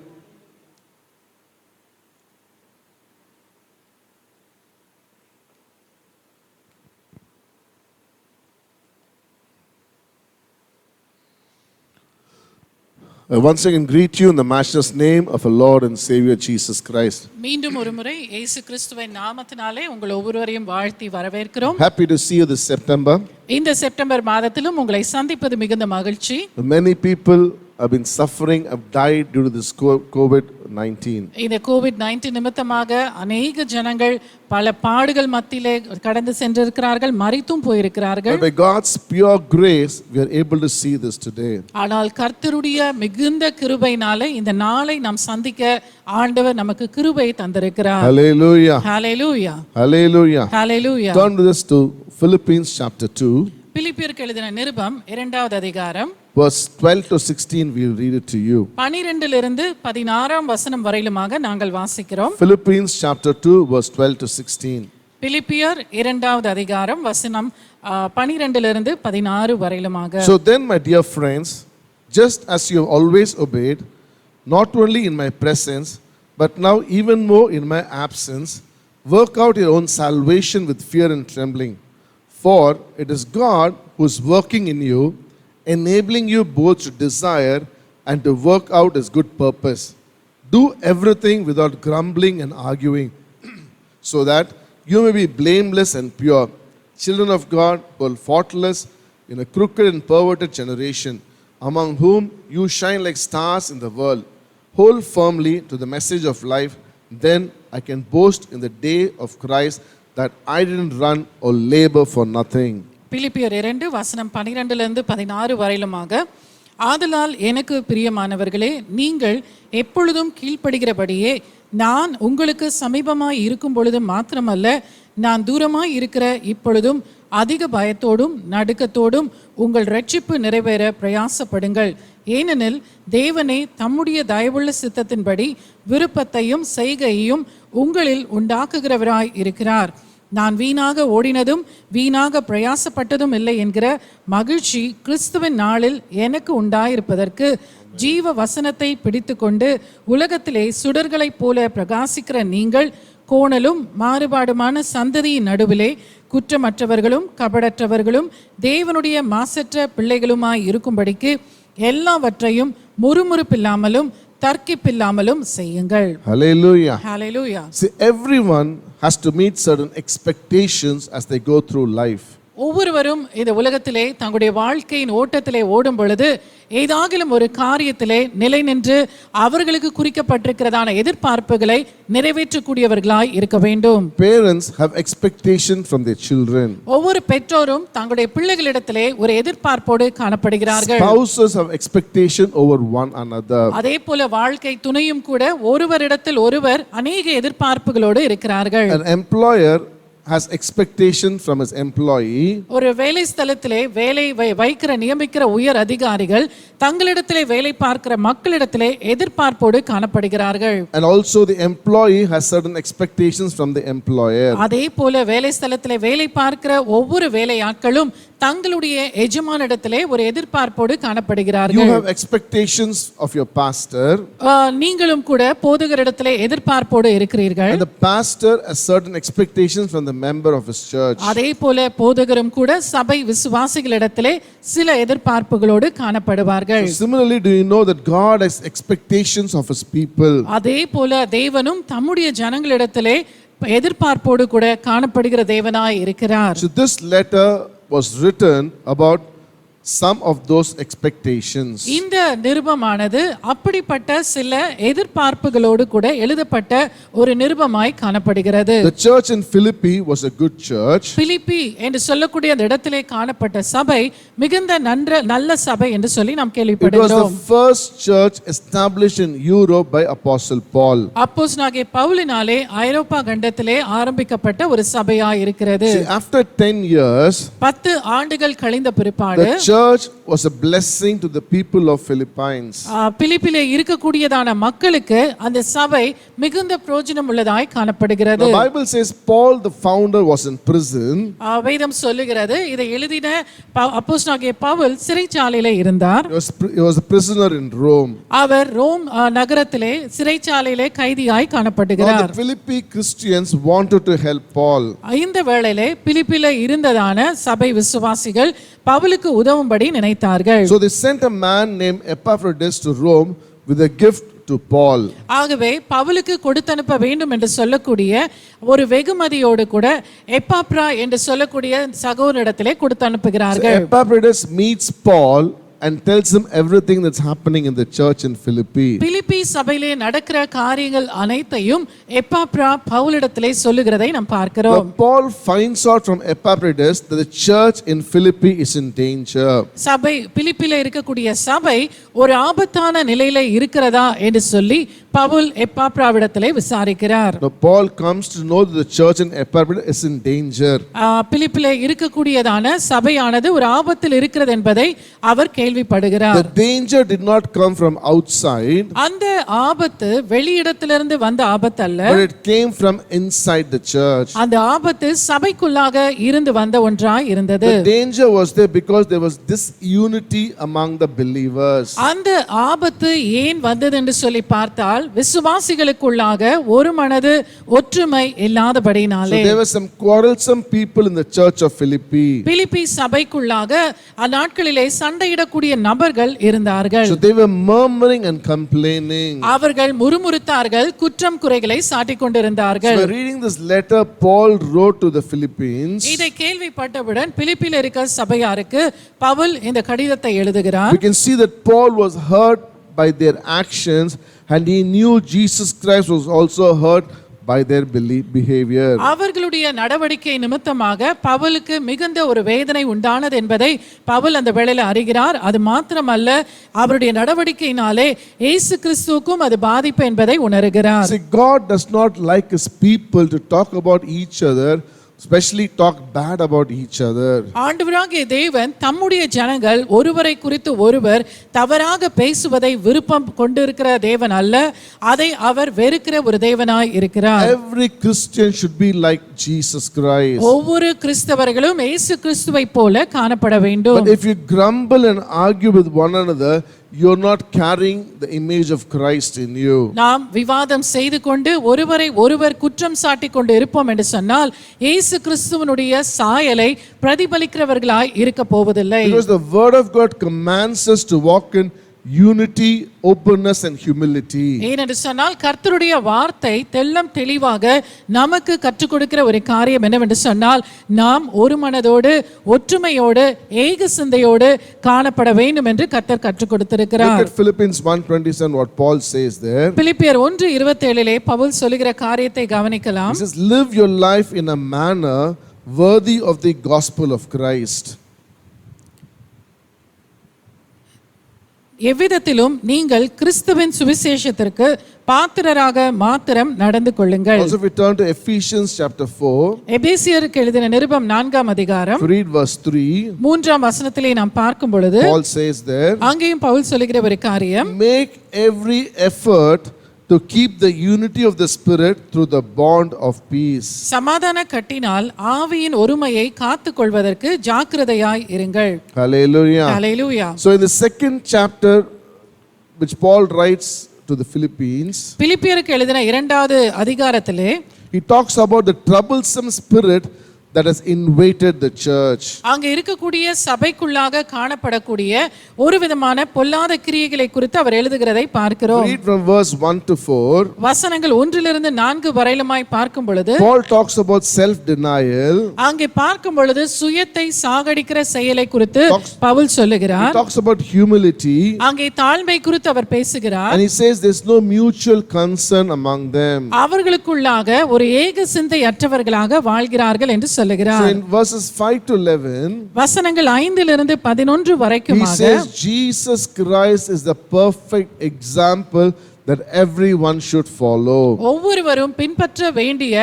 I once again greet you in the matchless name of our Lord and Savior Jesus Christ. மீண்டும் ஒரு முறை இயேசு கிறிஸ்துவின் நாமத்தினாலே உங்கள் ஒவ்வொருவரையும் வாழ்த்தி வரவேற்கிறோம். Happy to see you this September. இந்த செப்டம்பர் மாதத்திலும் உங்களை சந்திப்பது மிகுந்த மகிழ்ச்சி. Many people have been suffering, have died due to this COVID-19. இந்த COVID-19 நிமித்தமாக அநேக ஜனங்கள் பல பாடுகள் மத்தியிலே கடந்து சென்றிருக்கிறார்கள், மரித்தும் போயிருக்கிறார்கள். But by God's pure grace we are able to see this today. ஆனால் கர்த்தருடைய மிகுந்த கிருபையினாலே இந்த நாளை நாம் சந்திக்க ஆண்டவர் நமக்கு கிருபை தந்திருக்கிறார். Hallelujah. Hallelujah. Hallelujah. Hallelujah. Turn with us to Philippians chapter 2. பிலிப்பியருக்கு எழுதின நிருபம் 2வது அதிகாரம் verse 12 to 16. We'll read it to you. 12 to 16 வரையிலுமாக நாங்கள் வாசிக்கிறோம். Philippians chapter 2 verse 12 to 16. பிலிப்பியர் 2வது அதிகாரம் வசனம் 12 to 16 வரையிலுமாக. So then, my dear friends, just as you have always obeyed, not only in my presence but now even more in my absence, work out your own salvation with fear and trembling. For it is God who is working in you, enabling you both to desire and to work out his good purpose. Do everything without grumbling and arguing, so that you may be blameless and pure, children of God, who are faultless in a crooked and perverted generation, among whom you shine like stars in the world. Hold firmly to the message of life, then I can boast in the day of Christ that I didn't run or labor for nothing. பிலிப்பியர் 2 வசனம் 12 to 16 வரையிலுமாக. ஆதலால் எனக்கு பிரியமானவர்களே, நீங்கள் எப்பொழுதும் கீழ்ப்படுகிறபடியே நான் உங்களுக்கு சமீபமாய் இருக்கும் பொழுது மாத்திரமல்ல, நான் தூரமாய் இருக்கிற இப்பொழுதும் அதிக பயத்தோடும் நடுக்கத்தோடும் உங்கள் இரட்சிப்பு நிறைவேற பிரயாசப்படுங்கள். ஏனெனில் தேவனே தம்முடைய தயவுள்ள சித்தத்தின்படி விருப்பத்தையும் செய்கையையும் உங்களில் உண்டாக்குகிறவராய் இருக்கிறார். நான் வீணாக ஓடினதும் வீணாக பிரயாசப்பட்டதும் இல்லை என்கிற மகிழ்ச்சி கிறிஸ்துவின் நாளில் எனக்கு உண்டாயிருப்பதற்கு ஜீவ வசனத்தை பிடித்துக்கொண்டு உலகத்திலே சுடர்களைப் போல பிரகாசிக்கிற நீங்கள் கோணலும் மாறுபாடுமான சந்ததியின் நடுவிலே குற்றமற்றவர்களும் கபடற்றவர்களும் தேவனுடைய மாசற்ற பிள்ளைகளுமாய் இருக்கும்படிக்கு எல்லாவற்றையும் முறுமுறுப்பில்லாமலும் தர்க்கிப்பில்லாமலும் செய்யுங்கள். Hallelujah. Hallelujah. See, everyone has to meet certain expectations as they go through life. ஒவ்வொருவரும் இந்த உலகத்திலே தங்களுடைய வாழ்க்கையின் ஓட்டத்திலே ஓடும் பொழுது ஏதாகிலும் ஒரு காரியத்திலே நிலை நின்று அவர்களுக்கு குறிக்கப்பட்டிருக்கிறதான எதிர்பார்ப்புகளை நிறைவேற்றக்கூடியவர்களாய் இருக்க வேண்டும். Parents have expectation from their children. ஒவ்வொரு பெற்றோரும் தங்களுடைய பிள்ளைகளிடத்திலே ஒரு எதிர்பார்ப்போடு காணப்படுகிறார்கள். Spouses have expectation over one another. அதே போல வாழ்க்கை துணையும் கூட ஒருவரிடத்தில் ஒருவர் அநேக எதிர்பார்ப்புகளோடு இருக்கிறார்கள். An employer has expectation from his employee. ஒரு வேலை ஸ்தலத்திலே வேலை வைக்கிற நியமிக்கிற உயர் அதிகாரிகள் தங்களிடத்திலே வேலை பார்க்கிற மக்களிடத்திலே எதிர்பார்ப்போடு காணப்படுகிறார்கள். And also the employee has certain expectations from the employer. அதே போல வேலை ஸ்தலத்திலே வேலை பார்க்கிற ஒவ்வொரு வேலையாட்களும் தங்களுடைய எஜமானிடத்திலே ஒரு எதிர்பார்ப்போடு காணப்படுகிறார்கள். You have expectations of your pastor. நீங்களும் கூட போதகரிடத்திலே எதிர்பார்ப்போடு இருக்கிறீர்கள். And the pastor has certain expectations from the member of his church. அதே போல போதகரும் கூட சபை விசுவாசிகளிடத்திலே சில எதிர்பார்ப்புகளோடு காணப்படுவார்கள். So similarly, do you know that God has expectations of his people? அதே போல தேவனும் தம்முடைய ஜனங்களிடத்திலே எதிர்பார்ப்போடு கூட காணப்படுகிற தேவனாய் இருக்கிறார். So this letter was written about some of those expectations. இந்த நிருபமானது அப்படிப்பட்ட சில எதிர்பார்ப்புகளோடு கூட எழுதப்பட்ட ஒரு நிருபமாய் காணப்படுகிறது. The church in Philippi was a good church. பிலிப்பி என்று சொல்லக்கூடிய அந்த இடத்திலே காணப்பட்ட சபை மிகுந்த நல்ல சபை என்று சொல்லி நாம் It was கேள்விப்படுகிறோம். the first church established in Europe by Apostle Paul. அப்போஸ்தலனாகிய பவுலினாலே ஐரோப்பா கண்டத்திலே ஆரம்பிக்கப்பட்ட ஒரு சபையாய் இருக்கிறது. See, after 10 years, 10 ஆண்டுகள் கழிந்த பிற்பாடு the church church was a blessing to the people of Philippines. பிலிப்பிலே இருக்கக்கூடியதான மக்களுக்கு அந்த சபை மிகுந்த பிரயோஜனம் உள்ளதாய் காணப்படுகிறது. The Bible says Paul the founder was in prison. வேதம் சொல்லுகிறது இதை எழுதின அப்போஸ்தலனாகிய பவுல் சிறைச்சாலையிலே இருந்தார். He was a prisoner in Rome. அவர் ரோம் நகரத்திலே சிறைச்சாலையிலே கைதியாய் காணப்படுகிறார். The Philippi Christians wanted to help Paul. இந்த வேளையிலே பிலிப்பிலே இருந்ததான சபை விசுவாசிகள் பவுலுக்கு உதவும்படி நினைத்தார்கள். So they sent a man named Epaphroditus to Rome with a gift to Paul. ஆகவே பவுலுக்கு கொடுத்தனுப்ப வேண்டும் என்று சொல்லக்கூடிய ஒரு வெகுமதியோடு கூட எப்பாப்ரா என்று சொல்லக்கூடிய சகோதரனிடத்திலே கொடுத்து அனுப்புகிறார்கள். Epaphroditus meets Paul and tells him everything that's happening in the church in Philippi. பிலிப்பி சபையிலே நடக்கிற காரியங்கள் அனைத்தையும் எப்பாப்ரா பவுலிடத்திலே சொல்லுகிறதை நாம் பார்க்கிறோம். Now Paul finds out from Epaphroditus that the church in Philippi is in danger. சபை பிலிப்பிலே இருக்கக்கூடிய சபை ஒரு ஆபத்தான நிலையில இருக்கிறதா என்று சொல்லி Pavul எப்பாப்ராவிடத்திலே விசாரிக்கிறார். Now Paul comes to know that the church in Epaphroditus is in danger. பிலிப்பிலே இருக்கக்கூடியதான சபையானது ஒரு ஆபத்தில் இருக்கிறது என்பதை அவர் கேள்விப்படுகிறார். The danger did not come from outside. அந்த ஆபத்து வெளியிடத்திலிருந்து வந்த ஆபத்து அல்ல. But it came from inside the church. அந்த ஆபத்து சபைக்குள்ளாக இருந்து வந்த ஒன்றாய் இருந்தது. The danger was there because there was disunity among the believers. அந்த ஆபத்து ஏன் வந்தது என்று சொல்லி பார்த்தால் விசுவாசிகளுக்குள்ளாக ஒரு மனது ஒற்றுமை இல்லாதபடினாலே. So there were some quarrelsome people in the church of Philippi. பிலிப்பி சபைக்குள்ளாக அந்நாட்களிலே சண்டையிடக்கூடிய நபர்கள் இருந்தார்கள். So they were murmuring and complaining. அவர்கள் முறுமுறுத்தார்கள், குற்றம் குறைகளை சாட்டிக் கொண்டிருந்தார்கள். So reading this letter Paul wrote to the Philippines. இதை கேள்விப்பட்டவுடன் பிலிப்பில் இருக்க சபையாருக்கு பவுல் இந்த கடிதத்தை எழுதுகிறார். We can see that Paul was hurt by their actions and he knew Jesus Christ was also hurt by their behavior. அவர்களுடைய நடவடிக்கை நிமித்தமாக பவுலுக்கு மிகுந்த ஒரு வேதனை உண்டானது என்பதை பவுல் அந்த வேளையில அறிகிறார். அது மாத்திரமல்ல அவருடைய நடவடிக்கையினாலே இயேசு கிறிஸ்துவுக்கும் அது பாதிப்பு என்பதை உணர்கிறார். See, God does not like his people to talk about each other, especially talk bad about each other. ஆண்டவராகிய தேவன் தம்முடைய ஜனங்கள் ஒருவரை குறித்து ஒருவர் தவறாக பேசுவதை விருப்பம் கொண்டிருக்கிற தேவன் அல்ல, அதை அவர் வெறுக்கிற ஒரு தேவனாய் இருக்கிறார். Every Christian should be like Jesus Christ. ஒவ்வொரு கிறிஸ்தவர்களும் இயேசு கிறிஸ்துவை போல காணப்பட வேண்டும். But if you grumble and argue with one another, you're not carrying the image of Christ in you. நாம் விவாதம் செய்து கொண்டு ஒருவரை ஒருவர் குற்றம் சாட்டி கொண்டு இருப்போம் என்று சொன்னால் இயேசு கிறிஸ்துவினுடைய சாயலை பிரதிபலிக்கிறவர்களாய் இருக்க போவதில்லை. Because the word of God commands us to walk in unity, openness and humility. ஏனென்று சொன்னால் கர்த்தருடைய வார்த்தை தெள்ளம் தெளிவாக நமக்கு கற்றுக் கொடுக்கிற ஒரு காரியம் என்னவென்று சொன்னால் நாம் ஒரு மனதோடு ஒற்றுமையோடு ஏக சிந்தையோடு காணப்பட வேண்டும் என்று கர்த்தர் கற்றுக் கொடுத்திருக்கிறார். Look at Philippians 1:27 what Paul says there. பிலிப்பியர் 1:27 பவுல் சொல்லுகிற காரியத்தை கவனிக்கலாம். He says, live your life in a manner worthy of the gospel of Christ. எவ்விதத்திலும் நீங்கள் கிறிஸ்துவின் சுவிசேஷத்திற்கு பாத்திரராக மாத்திரம் நடந்து கொள்ளுங்கள். Also we turn to Ephesians chapter 4. எபேசியருக்கு எழுதின நிருபம் 4ஆம் அதிகாரம் Read verse 3. 3ஆம் வசனத்திலே நாம் பார்க்கும் பொழுது Paul says there, அங்கேயும் பவுல் சொல்லுகிற ஒரு காரியம், make every effort to keep the unity of the spirit through the bond of peace. சமாதான கட்டினால் ஆவியின் ஒருமையை காத்துக் கொள்வதற்கு ஜாக்கிரதையாய் இருங்கள். Hallelujah. Hallelujah. So in the second chapter which Paul writes to the Philippines, பிலிப்பியருக்கு எழுதின 2வது அதிகாரத்திலே he talks about the troublesome spirit that has invaded the church. அங்க இருக்கக்கூடிய சபைக்குள்ளாக காணப்படக்கூடிய ஒரு விதமான பொல்லாத கிரியைகளை குறித்து அவர் எழுதுகிறதை பார்க்கிறோம். Read from verse 1 to 4. வசனங்கள் 1 4 வரையிலுமாய் பார்க்கும் பொழுது Paul talks about self denial. அங்கே பார்க்கும் பொழுது சுயத்தை சாகடிக்கிற செயலை குறித்து பவுல் சொல்லுகிறார். He talks about humility. அங்கே தாழ்மை குறித்து அவர் பேசுகிறார். And he says there's no mutual concern among them. அவர்களுக்குள்ளாக ஒரு ஏக சிந்தை அற்றவர்களாக வாழ்கிறார்கள் என்று சொல்லுகிறார். சொல்லுகிறார். in verses 5 to 11, வசனங்கள் 5 11 he வரைக்குமாக says Jesus Christ is the perfect example that everyone should follow. ஒவ்வொருவரும் பின்பற்ற வேண்டிய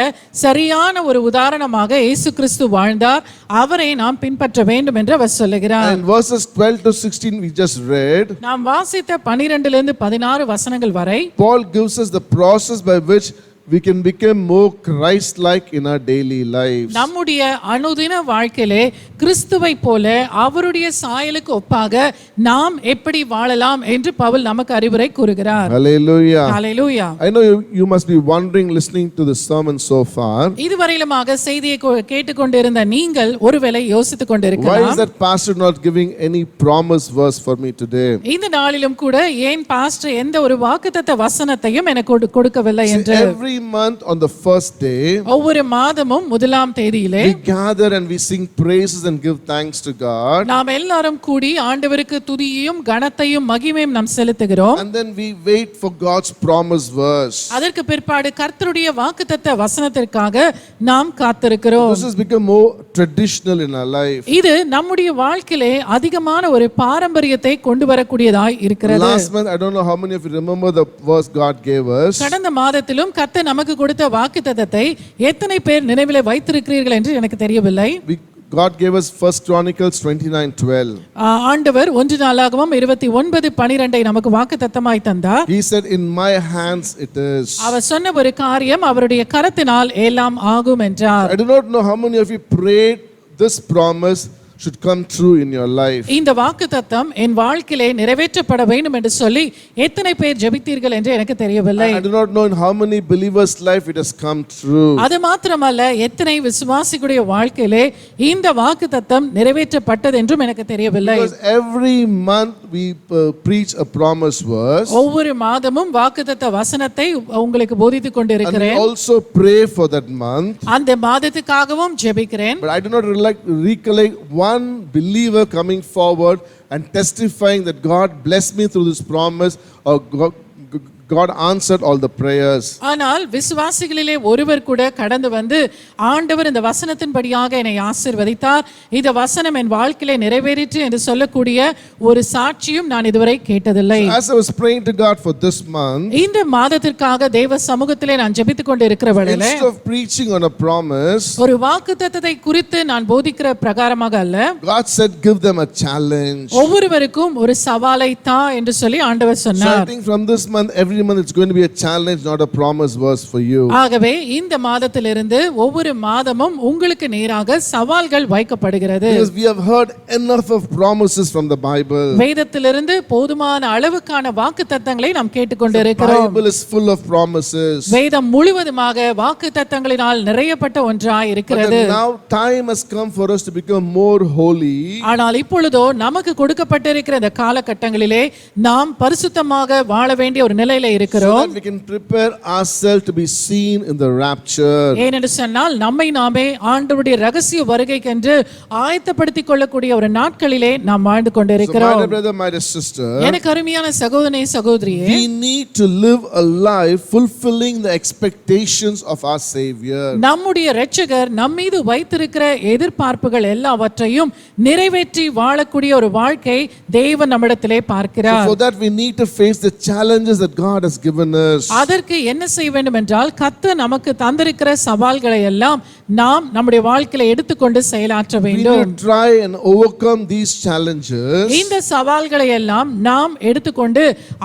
சரியான ஒரு உதாரணமாக இயேசு கிறிஸ்து வாழ்ந்தார். அவரை நாம் பின்பற்ற வேண்டும் என்று அவர் சொல்லுகிறார். And verses 12 to 16 we just read, நாம் வாசித்த 12 16 வசனங்கள் வரை Paul gives us the process by which we can become more Christ-like in our daily lives. நம்முடைய அனுதின வாழ்க்கையிலே கிறிஸ்துவை போல அவருடைய சாயலுக்கு ஒப்பாக நாம் எப்படி வாழலாம் என்று பவுல் நமக்கு அறிவுரை கூறுகிறார். Hallelujah. Hallelujah. I know you must be wondering listening to the sermon so far. இதுவரையிலுமாக செய்தியை கேட்டுக்கொண்டிருந்த நீங்கள் ஒருவேளை யோசித்துக் Why is கொண்டிருக்கலாம், that pastor not giving any promise verse for me today? இந்த நாளிலும் கூட ஏன் பாஸ்டர் எந்த ஒரு வாக்குத்தத்த வசனத்தையும் எனக்கு கொடுக்கவில்லை See, என்று. every month on the first day, ஒவ்வொரு மாதமும் முதலாம் தேதியிலே we gather and we sing praises and give thanks to God. நாம் எல்லாரும் கூடி ஆண்டவருக்கு துதியையும் கனத்தையும் மகிமையும் நாம் செலுத்துகிறோம். And then we wait for God's promise verse. அதற்கு பிற்பாடு கர்த்தருடைய வாக்குத்தத்த வசனத்திற்காக நாம் காத்திருக்கிறோம். This has become more traditional in our life. இது நம்முடைய வாழ்க்கையிலே அதிகமான ஒரு பாரம்பரியத்தை கொண்டு வரக்கூடியதாய் இருக்கிறது. Last month, I don't know how many of you remember the verse God gave us. கடந்த மாதத்திலும் கர்த்தர் நமக்கு கொடுத்த வாக்குத்தத்தத்தை எத்தனை பேர் நினைவிலே வைத்திருக்கிறீர்கள் என்று எனக்கு தெரியவில்லை. God gave us 1 Chronicles 29:12. ஆண்டவர் 1 நாளாகமம் 29:12 நமக்கு வாக்குத்தத்தமாய் தந்தார். He said, "In my hands it is." அவர் சொன்ன ஒரு காரியம் அவருடைய கரத்தினால் எல்லாம் ஆகும் என்றார். I do not know how many of you prayed this promise should come true in your life. இந்த வாக்குத்தத்தம் என் வாழ்க்கையிலே நிறைவேற்றப்பட வேண்டும் என்று சொல்லி எத்தனை பேர் ஜெபித்தீர்கள் என்று எனக்கு தெரியவில்லை. I do not know in how many believers' life it has come true. அது மாத்திரமல்ல எத்தனை விசுவாசிகளுடைய வாழ்க்கையிலே இந்த வாக்குத்தத்தம் நிறைவேற்றப்பட்டது என்றும் எனக்கு தெரியவில்லை. Because every month we preach a promise verse. ஒவ்வொரு மாதமும் வாக்குத்தத்த வசனத்தை உங்களுக்கு போதித்துக் And we கொண்டிருக்கிறேன். also pray for that month. அந்த மாதத்துக்காகவும் ஜெபிக்கிறேன். But I do not recollect one believer coming forward and testifying that God blessed me through this promise, or God answered all the prayers. ஆனால் விசுவாசிகளிலே ஒருவர் கூட கடந்து வந்து ஆண்டவர் இந்த வசனத்தின்படியாக என்னை ஆசீர்வதித்தார், இந்த வசனம் என் வாழ்க்கையிலே நிறைவேறிற்று என்று சொல்லக்கூடிய ஒரு சாட்சியும் நான் இதுவரை கேட்டதில்லை. As I was praying to God for this month, இந்த மாதத்திற்காக தேவ சமூகத்திலே நான் ஜெபித்துக் கொண்டு இருக்கிற வேளையிலே instead of preaching on a promise, ஒரு வாக்குத்தத்தத்தை குறித்து நான் போதிக்கிற பிரகாரமாக அல்ல, God said, "Give them a challenge." ஒவ்வொருவருக்கும் ஒரு சவாலை தா என்று சொல்லி ஆண்டவர் So I சொன்னார். think from this month, every month it's going to be a challenge, not a promise verse for you. ஆகவே இந்த மாதத்திலிருந்து ஒவ்வொரு மாதமும் உங்களுக்கு நேராக சவால்கள் வைக்கப்படுகிறது. Because we have heard enough of promises from the Bible. வேதத்திலிருந்து போதுமான அளவுக்கான வாக்குத்தத்தங்களை நாம் The கேட்டுக்கொண்டிருக்கிறோம். Bible is full of promises. வேதம் முழுவதுமாக வாக்குத்தத்தங்களினால் நிறையப்பட்ட ஒன்றாய் But இருக்கிறது. now time has come for us to become more holy. ஆனால் இப்பொழுதோ நமக்கு கொடுக்கப்பட்டிருக்கிற இந்த காலகட்டங்களிலே நாம் பரிசுத்தமாக வாழ வேண்டிய ஒரு நிலையில So இருக்கிறோம். that we can prepare ourselves to be seen in the rapture. ஏனென்று சொன்னால் நம்மை நாமே ஆண்டவருடைய ரகசிய வருகைக்கென்று ஆயத்தப்படுத்திக் கொள்ளக்கூடிய ஒரு நாட்களிலே நாம் வாழ்ந்து So my கொண்டிருக்கிறோம். dear brother, my dear sister, எனக்கு அருமையான சகோதரனே சகோதரியே, we need to live a life fulfilling the expectations of our Savior. நம்முடைய இரட்சகர் நம்மீது வைத்திருக்கிற எதிர்பார்ப்புகள் எல்லாவற்றையும் நிறைவேற்றி வாழக்கூடிய ஒரு வாழ்க்கை தேவன் நம்மிடத்திலே So பார்க்கிறார். for that we need to face the challenges that God has given us. அதற்கு என்ன செய்ய வேண்டும் என்றால் கர்த்தர் நமக்கு தந்திருக்கிற சவால்களை எல்லாம் நாம் நம்முடைய வாழ்க்கையில எடுத்துக்கொண்டு செயலாற்ற We வேண்டும். need to try and overcome these challenges இந்த சவால்களை எல்லாம் நாம் எடுத்துக்கொண்டு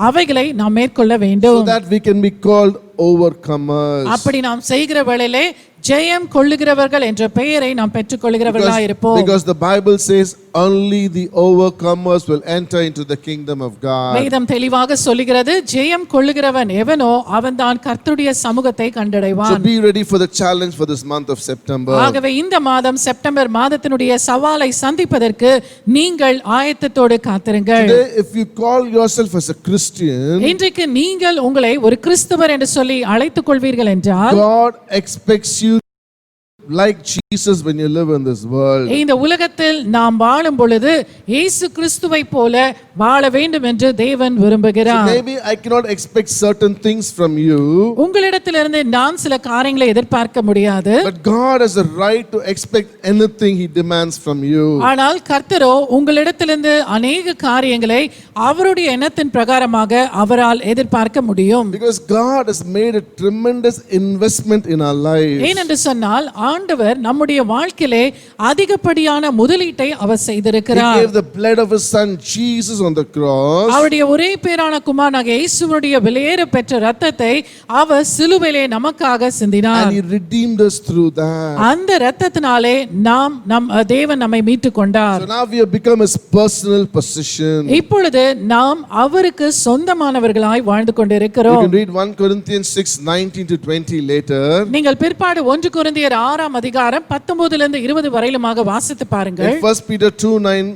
அவைகளை நாம் மேற்கொள்ள so வேண்டும். that we can be called overcomers. அப்படி நாம் செய்கிற வேளையிலே ஜெயம் கொள்ளுகிறவர்கள் என்ற பெயரை நாம் பெற்றுக்கொள்கிறவர்களாக இருப்போம். Because the Bible says only the overcomers will enter into the kingdom of God. வேதம் தெளிவாக சொல்லுகிறது, ஜெயம் கொள்ளுகிறவன் எவனோ அவன்தான் கர்த்தருடைய சமூகத்தை So கண்டடைவான். be ready for the challenge for this month of September. ஆகவே இந்த மாதம் செப்டம்பர் மாதத்தினுடைய சவாலை சந்திப்பதற்கு நீங்கள் ஆயத்தத்தோடு காத்திருங்கள். Today, if you call yourself as a Christian, இன்றைக்கு நீங்கள் உங்களை ஒரு கிறிஸ்தவர் என்று சொல்லி அழைத்துக் கொள்வீர்கள் என்றால் God expects you like Jesus. Jesus when you live in this world. இந்த உலகத்தில் நாம் வாழும் பொழுது இயேசு கிறிஸ்துவை போல வாழ வேண்டும் என்று தேவன் So விரும்புகிறார். maybe I cannot expect certain things from you, உங்களிடத்திலிருந்து நான் சில காரியங்களை எதிர்பார்க்க முடியாது. but God has a right to expect anything He demands from you. ஆனால் கர்த்தரோ உங்களிடத்திலிருந்து அநேக காரியங்களை அவருடைய எண்ணத்தின் பிரகாரமாக அவரால் எதிர்பார்க்க முடியும். Because God has made a tremendous investment in our lives. ஏனென்று சொன்னால் ஆண்டவர் நம்முடைய வாழ்க்கையிலே அதிகப்படியான முதலீட்டை அவர் He செய்திருக்கிறார். gave the blood of His Son Jesus on the cross, அவருடைய ஒரே பேரான குமாரனாகிய இயேசுவுடைய விலையேற பெற்ற இரத்தத்தை அவர் சிலுவையிலே நமக்காக சிந்தினார். and He redeemed us through that. அந்த இரத்தத்தினாலே தேவன் நம்மை மீட்டு கொண்டார். So now we have become His personal possession. இப்பொழுது நாம் அவருக்கு சொந்தமானவர்களாய் வாழ்ந்து You கொண்டிருக்கிறோம். can read 1 Corinthians 6:19-20 later. நீங்கள் பிற்பாடு 1 கொரிந்தியர் 6ஆம் அதிகாரம் 19 20 வரையிலுமாக வாசித்து பாருங்கள். In 1 Peter 2:9,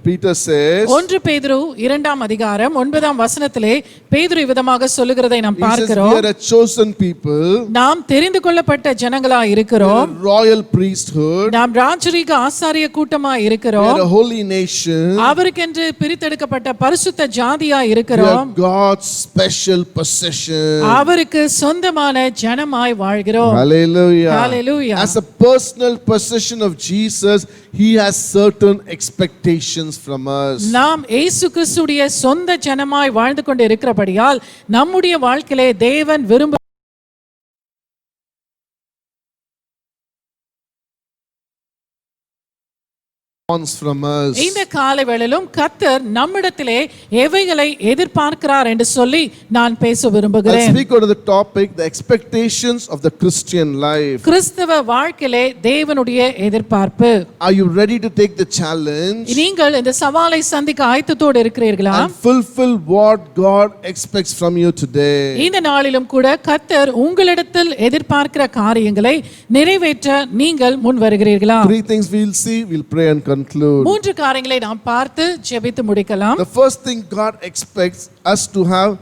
Peter says, 1 பேதுரு 2ஆம் அதிகாரம் 9ஆம் வசனத்திலே பேதுரு விதமாக சொல்லுகிறதை நாம் he says, we பார்க்கிறோம். are a chosen people, நாம் தெரிந்து கொள்ளப்பட்ட ஜனங்களாய் இருக்கிறோம். a royal priesthood, நாம் ராஜரீக ஆசாரிய கூட்டமாய் we இருக்கிறோம். are a holy nation, அவருக்கென்று பிரித்தெடுக்கப்பட்ட பரிசுத்த ஜாதியாய் we are இருக்கிறோம். God's special possession. அவருக்கு சொந்தமான ஜனமாய் வாழ்கிறோம். Hallelujah. Hallelujah. As a personal possession of Jesus, He has certain expectations from us. நாம் இயேசு கிறிஸ்துடைய சொந்த ஜனமாய் வாழ்ந்து கொண்டு இருக்கிறபடியால் நம்முடைய வாழ்க்கையிலே தேவன் From us. இந்த காலவேளையிலும் கர்த்தர் நம்மிடத்திலே எவைகளை எதிர்பார்க்கிறார் என்று சொல்லி நான் பேச I'll விரும்புகிறேன். speak on the topic, the expectations of the Christian life. கிறிஸ்தவ வாழ்க்கையிலே தேவனுடைய எதிர்பார்ப்பு. Are you ready to take the challenge நீங்கள் இந்த சவாலை சந்திக்க ஆயத்தத்தோடு இருக்கிறீர்களா? and fulfill what God expects from you today? இந்த நாளிலும் கூட கர்த்தர் உங்களிடத்தில் எதிர்பார்க்கிற காரியங்களை நிறைவேற்ற நீங்கள் முன் வருகிறீர்களா? 3 things we'll see, we'll pray and conclude. மூன்று காரியங்களை நாம் பார்த்து ஜெபித்து முடிக்கலாம். The first thing God expects us to have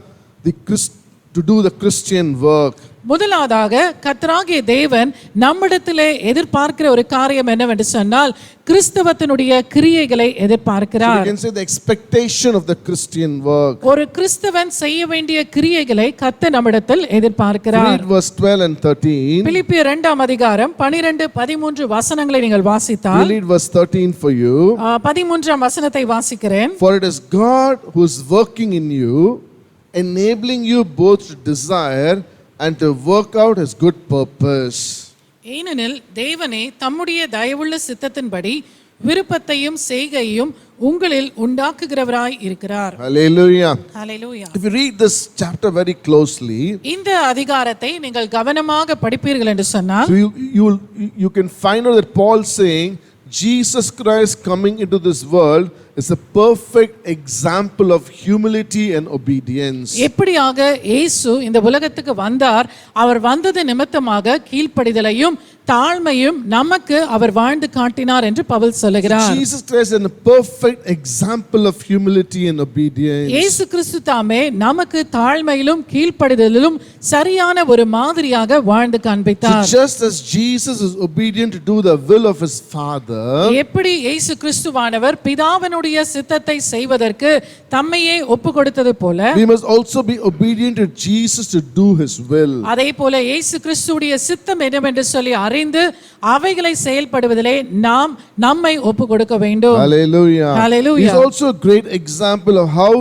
to do the Christian work. முதலாவதாக கர்த்தராகிய தேவன் நம்மிடத்திலே எதிர்பார்க்கிற ஒரு காரியம் என்னவென்று சொன்னால் கிறிஸ்தவத்தினுடைய கிரியைகளை You எதிர்பார்க்கிறார். can say the expectation of the Christian work. ஒரு கிறிஸ்தவன் செய்ய வேண்டிய கிரியைகளை கர்த்தர் நம்மிடத்தில் எதிர்பார்க்கிறார். Read verse 12 and 13. பிலிப்பியர் 2ஆம் அதிகாரம் 12 13 வசனங்களை நீங்கள் We'll வாசித்தால் read verse 13 for you. 13ஆம் வசனத்தை வாசிக்கிறேன். For it is God who is working in you, enabling you both to desire and to work out His good purpose. ஏனெனில் தேவனே தம்முடைய தயவுள்ள சித்தத்தின்படி விருப்பத்தையும் செய்கையும் உங்களில் உண்டாக்குகிறவராய் இருக்கிறார். Hallelujah. Hallelujah. If you read this chapter very closely, இந்த அதிகாரத்தை நீங்கள் கவனமாக படிப்பீர்கள் என்று சொன்னால் so you can find out that Paul saying Jesus Christ coming into this world is a perfect example of humility and obedience. எப்படியாக இயேசு இந்த உலகத்துக்கு வந்தார், அவர் வந்தது நிமித்தமாக கீழ்ப்படிதலையும் தாழ்மையும் நமக்கு அவர் வாழ்ந்து காட்டினார் என்று பவுல் சொல்லுகிறார். Jesus Christ is a perfect example of humility and obedience. இயேசு கிறிஸ்து தாமே நமக்கு தாழ்மையிலும் கீழ்ப்படிதலிலும் சரியான ஒரு மாதிரியாக வாழ்ந்து காண்பித்தார். So just as Jesus is obedient to do the will of His Father, எப்படி இயேசு கிறிஸ்துவானவர் பிதாவினுடைய சித்தத்தை செய்வதற்கு தம்மையே ஒப்பு கொடுத்தது போல we must also be obedient to Jesus to do His will. அதே போல இயேசு கிறிஸ்துவுடைய சித்தம் என்னவென்று சொல்லி அறிந்து அவைகளை செயல்படுவதிலே நாம் நம்மை ஒப்பு கொடுக்க வேண்டும். Hallelujah. Hallelujah. He's also a great example of how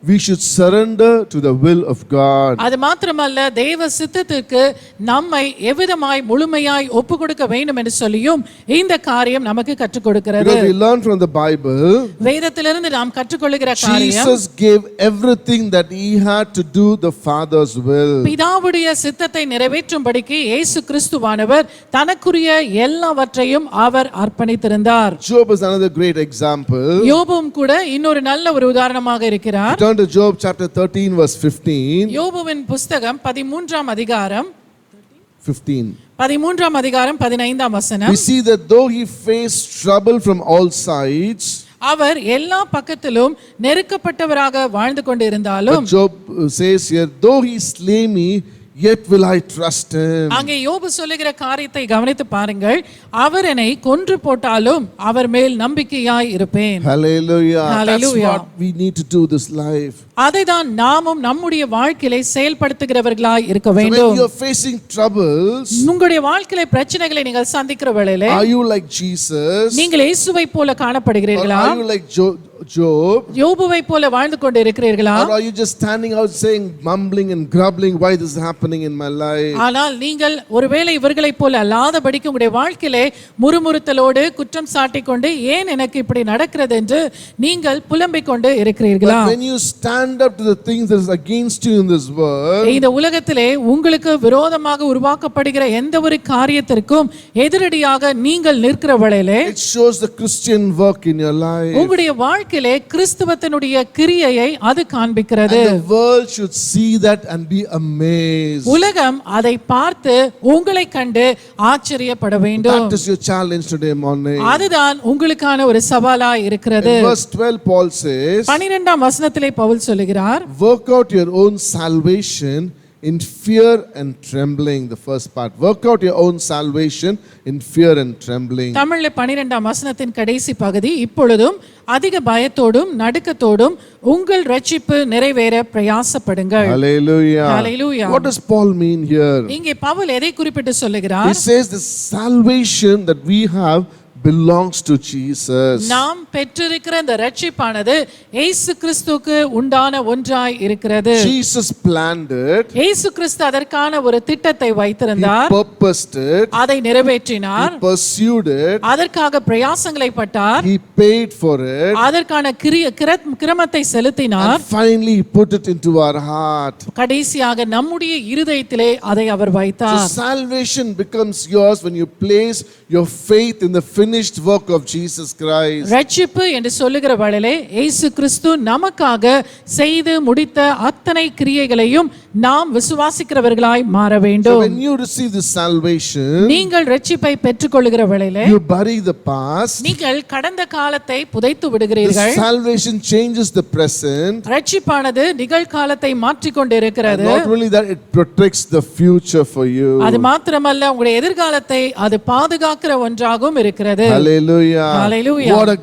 we should surrender to the will of God. அது மாத்திரமல்ல தேவ சித்தத்திற்கு நம்மை எவ்விதமாய் முழுமையாய் ஒப்பு கொடுக்க வேண்டும் என்று சொல்லியும் இந்த காரியம் நமக்கு கற்றுக் கொடுக்கிறது. Because we learn from the Bible, வேதத்திலிருந்து நாம் கற்றுக்கொள்ளுகிற காரியம் Jesus gave everything that He had to do the Father's will. பிதாவுடைய சித்தத்தை நிறைவேற்றும்படிக்கு இயேசு கிறிஸ்துவானவர் தனக்குரிய எல்லாவற்றையும் அவர் அர்ப்பணித்திருந்தார். Job is another great example. யோபுவும் கூட இன்னொரு நல்ல ஒரு உதாரணமாக இருக்கிறார். Turn to Job chapter 13 verse 15. யோபுவின் புஸ்தகம் 13ஆம் அதிகாரம் 15. 13ஆம் அதிகாரம் 15ஆம் வசனம். We see that though he faced trouble from all sides, அவர் எல்லா பக்கத்திலும் நெருக்கப்பட்டவராக வாழ்ந்து கொண்டிருந்தாலும் but Job says here, though he slay me, yet will I trust him. அங்கே யோபு சொல்லுகிற காரியத்தை கவனித்து பாருங்கள். அவர் என்னை கொன்று போட்டாலும் அவர் மேல் நம்பிக்கையாய் இருப்பேன். Hallelujah. Hallelujah. That's what we need to do this life. அதைதான் நாமும் நம்முடைய வாழ்க்கையிலே செயல்படுத்துகிறவர்களாய் இருக்க So when வேண்டும். you're facing troubles, உங்களுடைய வாழ்க்கையிலே பிரச்சனைகளை நீங்கள் சந்திக்கிற வேளையிலே are you like Jesus? நீங்கள் இயேசுவை போல Or காணப்படுகிறீர்களா? are you like Job? யோபுவை போல வாழ்ந்து கொண்டு இருக்கிறீர்களா? Or are you just standing out saying, mumbling and grumbling, why this is happening in my life? ஆனால் நீங்கள் ஒருவேளை இவர்களைப் போல அல்லாதபடிக்கு உங்களுடைய வாழ்க்கையிலே முறுமுறுத்தலோடு குற்றம் சாட்டிக் கொண்டு ஏன் எனக்கு இப்படி நடக்கிறது என்று நீங்கள் புலம்பிக் கொண்டு இருக்கிறீர்களா? But when you stand up to the things that is against you in this world, இந்த உலகத்திலே உங்களுக்கு விரோதமாக உருவாக்கப்படுகிற எந்த ஒரு காரியத்திற்கும் எதிரடியாக நீங்கள் நிற்கிற வேளையிலே it shows the Christian work in your life. உங்களுடைய வாழ்க்கையிலே கிறிஸ்துவத்தினுடைய கிரியையை அது காண்பிக்கிறது. And the world should see that and be amazed. உலகம் அதை பார்த்து உங்களை கண்டு ஆச்சரியப்பட வேண்டும். That is your challenge today morning. அதுதான் உங்களுக்கான ஒரு சவாலா இருக்கிறது. In verse 12 Paul says, 12ஆம் வசனத்திலே பவுல் சொல்லுகிறார், work out your own salvation in fear and trembling. The first part, work out your own salvation in fear and trembling. தமிழ்ல 12ஆம் வசனத்தின் கடைசி பகுதி, இப்பொழுதும் அதிக பயத்தோடும் நடுக்கத்தோடும் உங்கள் ரட்சிப்பு நிறைவேற பிரயாசப்படுங்கள். Hallelujah. Hallelujah. What does Paul mean here? இங்கே பவுல் எதை குறிப்பிட்டு He சொல்லுகிறார்? says the salvation that we have belongs to Jesus. நாம் பெற்றிருக்கிற இந்த ரட்சிப்பானது இயேசு கிறிஸ்துவுக்கு உண்டான ஒன்றாய் இருக்கிறது. Jesus planned it. இயேசு கிறிஸ்து அதற்கான ஒரு திட்டத்தை He வைத்திருந்தார். purposed it. அதை நிறைவேற்றினார். He pursued it. அதற்காக பிரயாசங்களை பட்டார். He paid for it. அதற்கான கிரமத்தை செலுத்தினார். And finally he put it into our heart. கடைசியாக நம்முடைய இருதயத்திலே அதை அவர் So வைத்தார். salvation becomes yours when you place your faith in the finished work of Jesus Christ. ரட்சிப்பு என்று சொல்லுகிற வேளையிலே இயேசு கிறிஸ்து நமக்காக செய்து முடித்த அத்தனை கிரியைகளையும் நாம் விசுவாசிக்கிறவர்களாய் மாற So வேண்டும். when you receive this salvation, நீங்கள் ரட்சிப்பை பெற்றுக்கொள்ளுகிற வேளையிலே you bury the past. நீங்கள் கடந்த காலத்தை புதைத்து The விடுகிறீர்கள். salvation changes the present. ரட்சிப்பானது நிகழ்காலத்தை மாற்றிக் கொண்டு And இருக்கிறது. not only that, it protects the future for you. அது மாத்திரமல்ல உங்களுடைய எதிர்காலத்தை அது பாதுகாக்கிற ஒன்றாகவும் இருக்கிறது. Hallelujah. Hallelujah. What a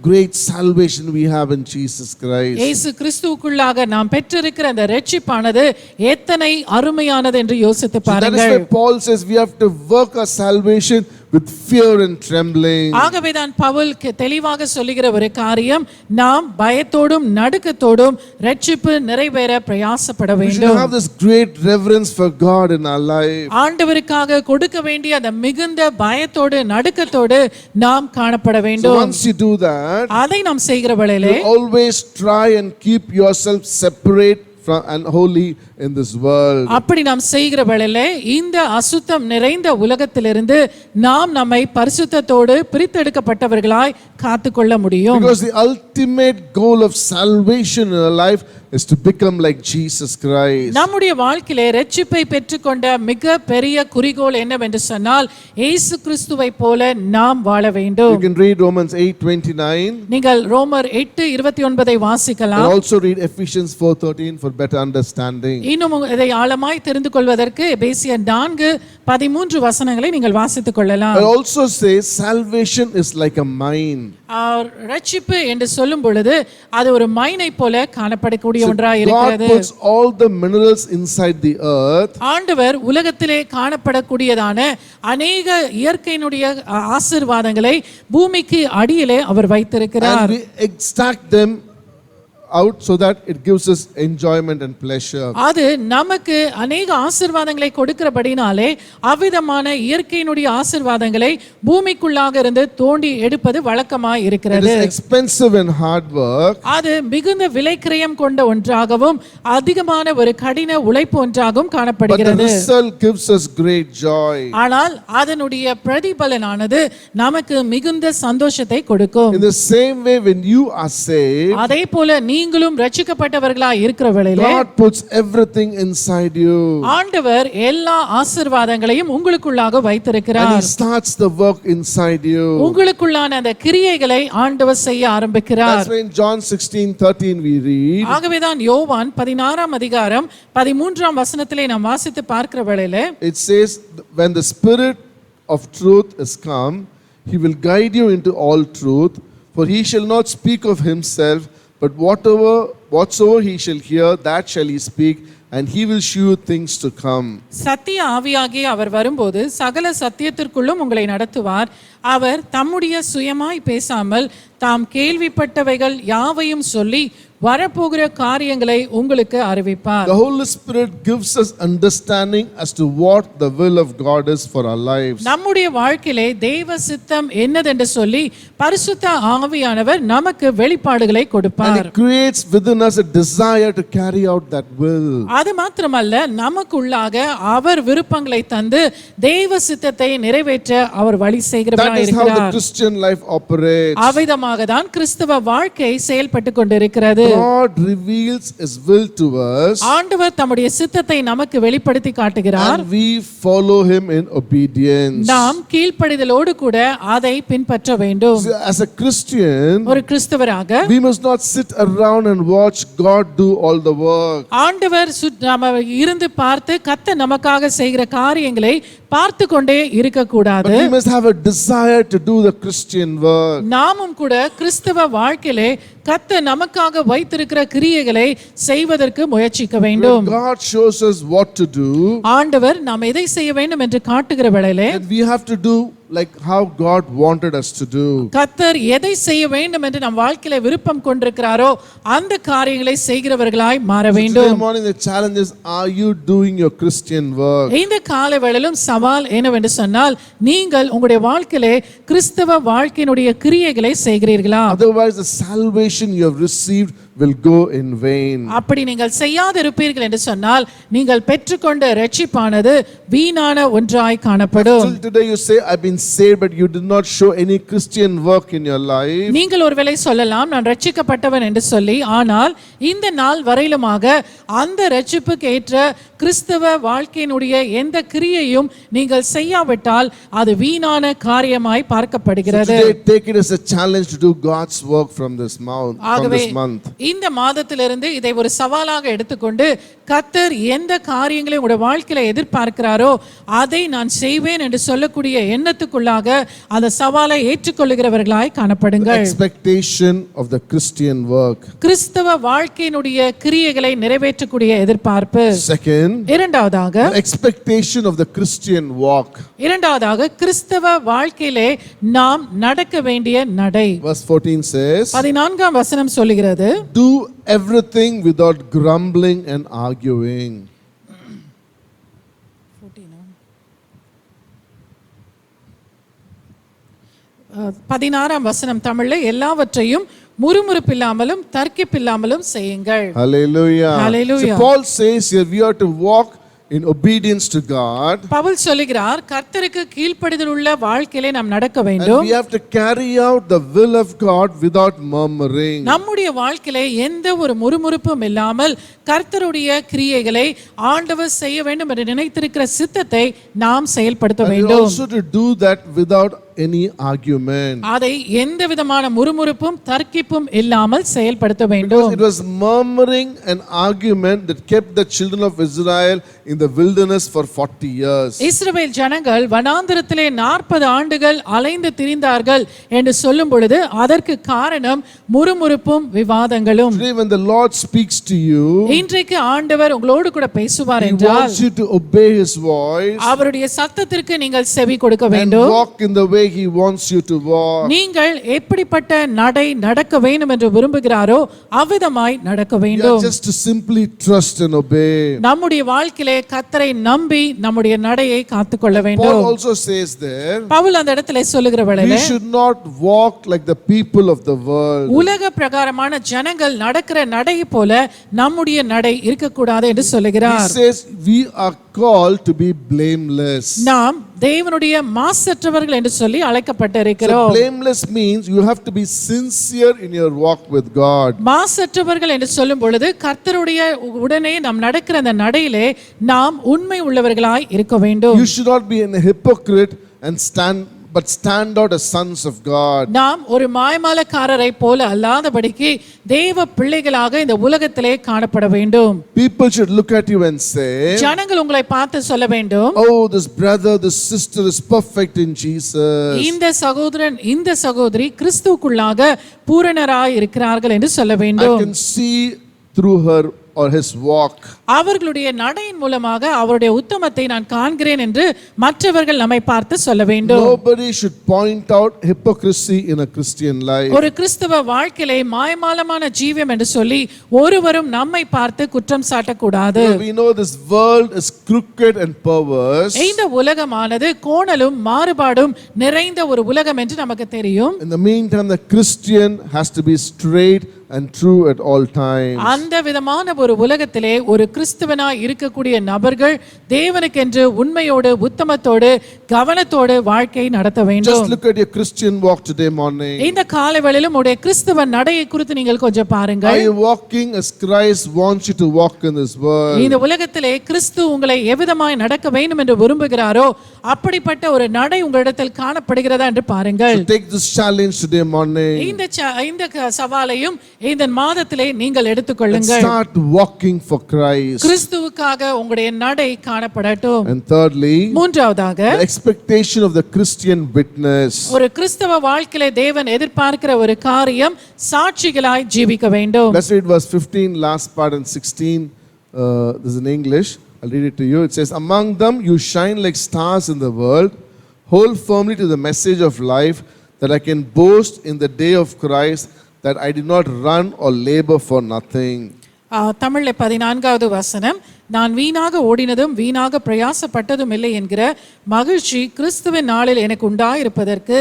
great salvation we have in Jesus Christ. இயேசு கிறிஸ்துவுக்குள்ளாக நாம் பெற்றிருக்கிற அந்த ரட்சிப்பானது எத்தனை அருமையானது என்று யோசித்து So that is பாருங்கள். why Paul says we have to work our salvation with fear and trembling. ஆகவேதான் பவுல் தெளிவாக சொல்லுகிற ஒரு காரியம், நாம் பயத்தோடும் நடுக்கத்தோடும் ரட்சிப்பு நிறைவேற பிரயாசப்பட We should வேண்டும். have this great reverence for God in our life. ஆண்டவருக்காக கொடுக்க வேண்டிய அந்த மிகுந்த பயத்தோடு நடுக்கத்தோடு நாம் காணப்பட So வேண்டும். once you do that, அதை நாம் செய்கிற வேளையிலே you always try and keep yourself separate from and holy in this world. அப்படி நாம் செய்கிற வேளையிலே இந்த அசுத்தம் நிறைந்த உலகத்திலிருந்து நாம் நம்மை பரிசுத்தத்தோடு பிரித்தெடுக்கப்பட்டவர்களாய் காத்துக்கொள்ள முடியும். Because the ultimate goal of salvation in our life is to become like Jesus Christ. நம்முடைய வாழ்க்கையிலே ரட்சிப்பை பெற்றுக்கொண்ட மிக பெரிய குறிக்கோள் என்னவென்று சொன்னால் இயேசு கிறிஸ்துவை போல நாம் வாழ வேண்டும். You can read Romans 8:29. நீங்கள் ரோமர் 8:29 And வாசிக்கலாம். also read Ephesians 4:13 for better understanding. இன்னும் இதை ஆழமாய் தெரிந்து கொள்வதற்கு எபேசியர் 4:13 வசனங்களை நீங்கள் வாசித்துக் கொள்ளலாம். It also says salvation is like a mine. ரட்சிப்பு என்று சொல்லும் பொழுது அது ஒரு மைனை போல காணப்படக்கூடிய So ஒன்றாய் God இருக்கிறது. puts all the minerals inside the earth. ஆண்டவர் உலகத்திலே காணப்படக்கூடியதான அநேக இயற்கையினுடைய ஆசீர்வாதங்களை பூமிக்கு அடியிலே அவர் வைத்திருக்கிறார். And we extract them out so that it gives us enjoyment and pleasure. அது நமக்கு அநேக ஆசீர்வாதங்களை கொடுக்கிறபடினாலே அவ்விதமான இயற்கையினுடைய ஆசீர்வாதங்களை பூமிக்குள்ளாக இருந்து தோண்டி எடுப்பது வழக்கமாய் It இருக்கிறது. is expensive and hard work. அது மிகுந்த விலைக்கிரயம் கொண்ட ஒன்றாகவும் அதிகமான ஒரு கடின உழைப்பு ஒன்றாகவும் But the காணப்படுகிறது. result gives us great joy. ஆனால் அதனுடைய பிரதிபலனானது நமக்கு மிகுந்த சந்தோஷத்தை கொடுக்கும். In the same way, when you are saved, அதே போல நீங்களும் ரட்சிக்கப்பட்டவர்களாய் இருக்கிற வேளையிலே God puts everything inside you. ஆண்டவர் எல்லா ஆசீர்வாதங்களையும் உங்களுக்குள்ளாக வைத்திருக்கிறார். And He starts the work inside you. உங்களுக்குள்ளான அந்த கிரியைகளை ஆண்டவர் செய்ய ஆரம்பிக்கிறார். That's why in John 16:13 we read. ஆகவேதான் யோவான் 16ஆம் அதிகாரம் 13ஆம் வசனத்திலே நாம் வாசித்து பார்க்கிற வேளையிலே It says, when the Spirit of truth is come, He will guide you into all truth, for He shall not speak of Himself, but whatsoever He shall hear, that shall He speak, and He will shew you things to come. சத்திய ஆவியாகிய அவர் வரும்போது சகல சத்தியத்திற்குள்ளும் உங்களை நடத்துவார். அவர் தம்முடைய சுயமாய் பேசாமல் தாம் கேள்விப்பட்டவைகள் யாவையும் சொல்லி வரப்போகிற காரியங்களை உங்களுக்கு அறிவிப்பார். The Holy Spirit gives us understanding as to what the will of God is for our lives. நம்முடைய வாழ்க்கையிலே தேவ சித்தம் என்னதென்று சொல்லி பரிசுத்த ஆவியானவர் நமக்கு வெளிப்பாடுகளை And கொடுப்பார். He creates within us a desire to carry out that will. அது மாத்திரமல்ல, நமக்குள்ளாக அவர் விருப்பங்களை தந்து தேவ சித்தத்தை நிறைவேற்ற அவர் வழி That செய்கிறவராய் is how the இருக்கிறார். Christian life operates. அவ்விதமாக தான் கிறிஸ்தவ வாழ்க்கை செயல்பட்டு கொண்டிருக்கிறது. God reveals His will to us, ஆண்டவர் தம்முடைய சித்தத்தை நமக்கு வெளிப்படுத்தி காட்டுகிறார். and we follow Him in obedience. நாம் கீழ்ப்படிதலோடு கூட அதை பின்பற்ற வேண்டும். See, as a Christian, ஒரு கிறிஸ்தவராக we must not sit around and watch God do all the work. ஆண்டவர் நாம இருந்து பார்த்து கர்த்தர் நமக்காக செய்கிற காரியங்களை பார்த்து கொண்டே இருக்க கூடாது. But we must have a desire to do the Christian work. நாமும் கூட கிறிஸ்தவ வாழ்க்கையிலே கர்த்தர் நமக்காக வைத்திருக்கிற கிரியைகளை செய்வதற்கு முயற்சிக்க வேண்டும். When God shows us what to do, ஆண்டவர் நாம் எதை செய்ய வேண்டும் என்று காட்டுகிற வேளையிலே and we have to do like how God wanted us to do. கர்த்தர் எதை செய்ய வேண்டும் என்று நம் வாழ்க்கையில விருப்பம் கொண்டிருக்கிறாரோ அந்த காரியங்களை செய்கிறவர்களாய் மாற Today வேண்டும். morning the challenge is, are you doing your Christian work? இந்த காலை வேளையிலும் சவால் என்னவென்று சொன்னால், நீங்கள் உங்களுடைய வாழ்க்கையிலே கிறிஸ்தவ வாழ்க்கையினுடைய கிரியைகளை செய்கிறீர்களா? Otherwise the salvation you have received will go in vain. அப்படி நீங்கள் செய்யாது இருப்பீர்கள் என்று சொன்னால் நீங்கள் பெற்றுக்கொண்ட இரட்சிப்பானது வீணான ஒன்றாய் காணப்படும். Till today you say, I've been saved, but you did not show any Christian work in your life. நீங்கள் ஒருவேளை சொல்லலாம், நான் ரட்சிக்கப்பட்டவன் என்று சொல்லி, ஆனால் இந்த நாள் வரையிலுமாக அந்த ரட்சிப்புக்கு ஏற்ற கிறிஸ்தவ வாழ்க்கையினுடைய எந்த கிரியையும் நீங்கள் செய்யாவிட்டால் அது வீணான காரியமாய் பார்க்கப்படுகிறது. So today take it as a challenge to do God's work from this month. இந்த மாதத்திலிருந்து இதை ஒரு சவாலாக எடுத்துக்கொண்டு கர்த்தர் எந்த காரியங்களை உங்களுடைய வாழ்க்கையில எதிர்பார்க்கிறாரோ அதை நான் செய்வேன் என்று சொல்லக்கூடிய எண்ணத்துக்குள்ளாக அந்த சவாலை ஏற்றுக்கொள்ளுகிறவர்களாய் காணப்படுங்கள். Expectation of the Christian work. கிறிஸ்தவ வாழ்க்கையினுடைய கிரியைகளை நிறைவேற்றக்கூடிய எதிர்பார்ப்பு. Second, இரண்டாவதாக expectation of the Christian walk. இரண்டாவதாக கிறிஸ்தவ வாழ்க்கையிலே நாம் நடக்க வேண்டிய நடை. Verse 14 says, 14ஆம் வசனம் சொல்லுகிறது, do everything without grumbling and arguing. 16ஆம் வசனம் தமிழ்ல, எல்லாவற்றையும் முறுமுறுப்பில்லாமலும் தர்க்கிப்பில்லாமலும் செய்யுங்கள். Hallelujah. Hallelujah. So Paul says here we are to walk in obedience to God. Pavul சொல்லுகிறார், கர்த்தருக்கு கீழ்ப்படிதல் உள்ள வாழ்க்கையிலே நாம் நடக்க And வேண்டும். we have to carry out the will of God without murmuring. நம்முடைய வாழ்க்கையிலே எந்த ஒரு முறுமுறுப்பும் இல்லாமல் கர்த்தருடைய கிரியைகளை ஆண்டவர் செய்ய வேண்டும் என்று நினைத்திருக்கிற சித்தத்தை நாம் செயல்படுத்த And வேண்டும். also to do that without any argument. அதை எந்த விதமான முறுமுறுப்பும் தர்க்கிப்பும் இல்லாமல் செயல்படுத்த Because வேண்டும். it was murmuring and argument that kept the children of Israel in the wilderness for 40 years. இஸ்ரவேல் ஜனங்கள் வனாந்திரத்திலே 40 ஆண்டுகள் அலைந்து திரிந்தார்கள் என்று சொல்லும் பொழுது அதற்கு காரணம் முறுமுறுப்பும் விவாதங்களும். Today when the Lord speaks to you, இன்றைக்கு ஆண்டவர் உங்களோடு கூட பேசுவார் He என்றால் wants you to obey His voice அவருடைய சத்தத்திற்கு நீங்கள் செவி கொடுக்க and வேண்டும். walk in the way He wants you to walk. நீங்கள் எப்படிப்பட்ட நடை நடக்க வேண்டும் என்று விரும்புகிறாரோ அவ்விதமாய் நடக்க We are வேண்டும். just to simply trust and obey. நம்முடைய வாழ்க்கையிலே கர்த்தரை நம்பி நம்முடைய நடையை காத்துக்கொள்ள Paul வேண்டும். also says there, பவுல் அந்த இடத்துல சொல்லுகிற we வேளையிலே should not walk like the people of the world. உலக பிரகாரமான ஜனங்கள் நடக்கிற நடையை போல நம்முடைய நடை இருக்கக்கூடாது என்று He சொல்லுகிறார். says we are called to be blameless. நாம் தேவனுடைய மாசற்றவர்கள் என்று சொல்லி So அழைக்கப்பட்டிருக்கிறோம். blameless means you have to be sincere in your walk with God. மாசற்றவர்கள் என்று சொல்லும் பொழுது கர்த்தருடைய உடனே நாம் நடக்கிற அந்த நடையிலே நாம் உண்மை உள்ளவர்களாய் இருக்க வேண்டும். You should not be a hypocrite and stand out as sons of God. நாம் ஒரு மாய்மாலக்காரரை போல அல்லாதபடிக்கு தேவ பிள்ளைகளாக இந்த உலகத்திலே காணப்பட வேண்டும். People should look at you and say, ஜனங்கள் உங்களை பார்த்து சொல்ல வேண்டும், oh, this brother, this sister is perfect in Jesus. இந்த சகோதரன் இந்த சகோதரி கிறிஸ்துவுக்குள்ளாக பூரணராய் இருக்கிறார்கள் என்று சொல்ல I வேண்டும். can see through her or his walk. அவர்களுடைய நடையின் மூலமாக அவருடைய உத்தமத்தை நான் காண்கிறேன் என்று மற்றவர்கள் நம்மை பார்த்து சொல்ல வேண்டும். Nobody should point out hypocrisy in a Christian life. ஒரு கிறிஸ்தவ வாழ்க்கையிலே மாயமாலமான ஜீவியம் என்று சொல்லி ஒருவரும் நம்மை பார்த்து குற்றம் சாட்டக்கூடாது. We know this world is crooked and perverse. இந்த உலகமானது கோணலும் மாறுபாடும் நிறைந்த ஒரு உலகம் என்று நமக்கு தெரியும். In the meantime, the Christian has to be straight and true at all times. அந்த விதமான ஒரு உலகத்திலே ஒரு கிறிஸ்தவனாய் இருக்கக்கூடிய நபர்கள் தேவனுக்கென்று உண்மையோடு உத்தமத்தோடு கவனத்தோடு வாழ்க்கை நடத்த வேண்டும். Just look at your Christian walk today morning. இந்த காலைவேளையிலும் உடைய கிறிஸ்தவ நடையை குறித்து நீங்கள் கொஞ்சம் பாருங்கள். Are you walking as Christ wants you to walk in this world? இந்த உலகத்திலே கிறிஸ்து உங்களை எவ்விதமாய் நடக்க வேண்டும் என்று விரும்புகிறாரோ அப்படிப்பட்ட ஒரு நடை உங்களிடத்தில் காணப்படுகிறதா என்று பாருங்கள். So take this challenge today morning. இந்த சவாலையும் இந்த மாதத்திலே நீங்கள் And எடுத்துக்கொள்ளுங்கள். start walking for Christ. கிறிஸ்துவுக்காக உங்களுடைய நடை காணப்படட்டும். And thirdly, மூன்றாவதாக the expectation of the Christian witness. ஒரு கிறிஸ்தவ வாழ்க்கையிலே தேவன் எதிர்பார்க்கிற ஒரு காரியம் சாட்சிகளாய் ஜீவிக்க வேண்டும். Let's read verse 15, last part, and 16. This is in English. I'll read it to you. It says, among them you shine like stars in the world. Hold firmly to the message of life, that I can boast in the day of Christ, that I did not run or labor for nothing. தமிழ்ல 14வது வசனம், நான் வீணாக ஓடினதும் வீணாக பிரயாசப்பட்டதும் இல்லை என்கிற மகிழ்ச்சி கிறிஸ்துவின் நாளில் எனக்கு உண்டாயிருப்பதற்கு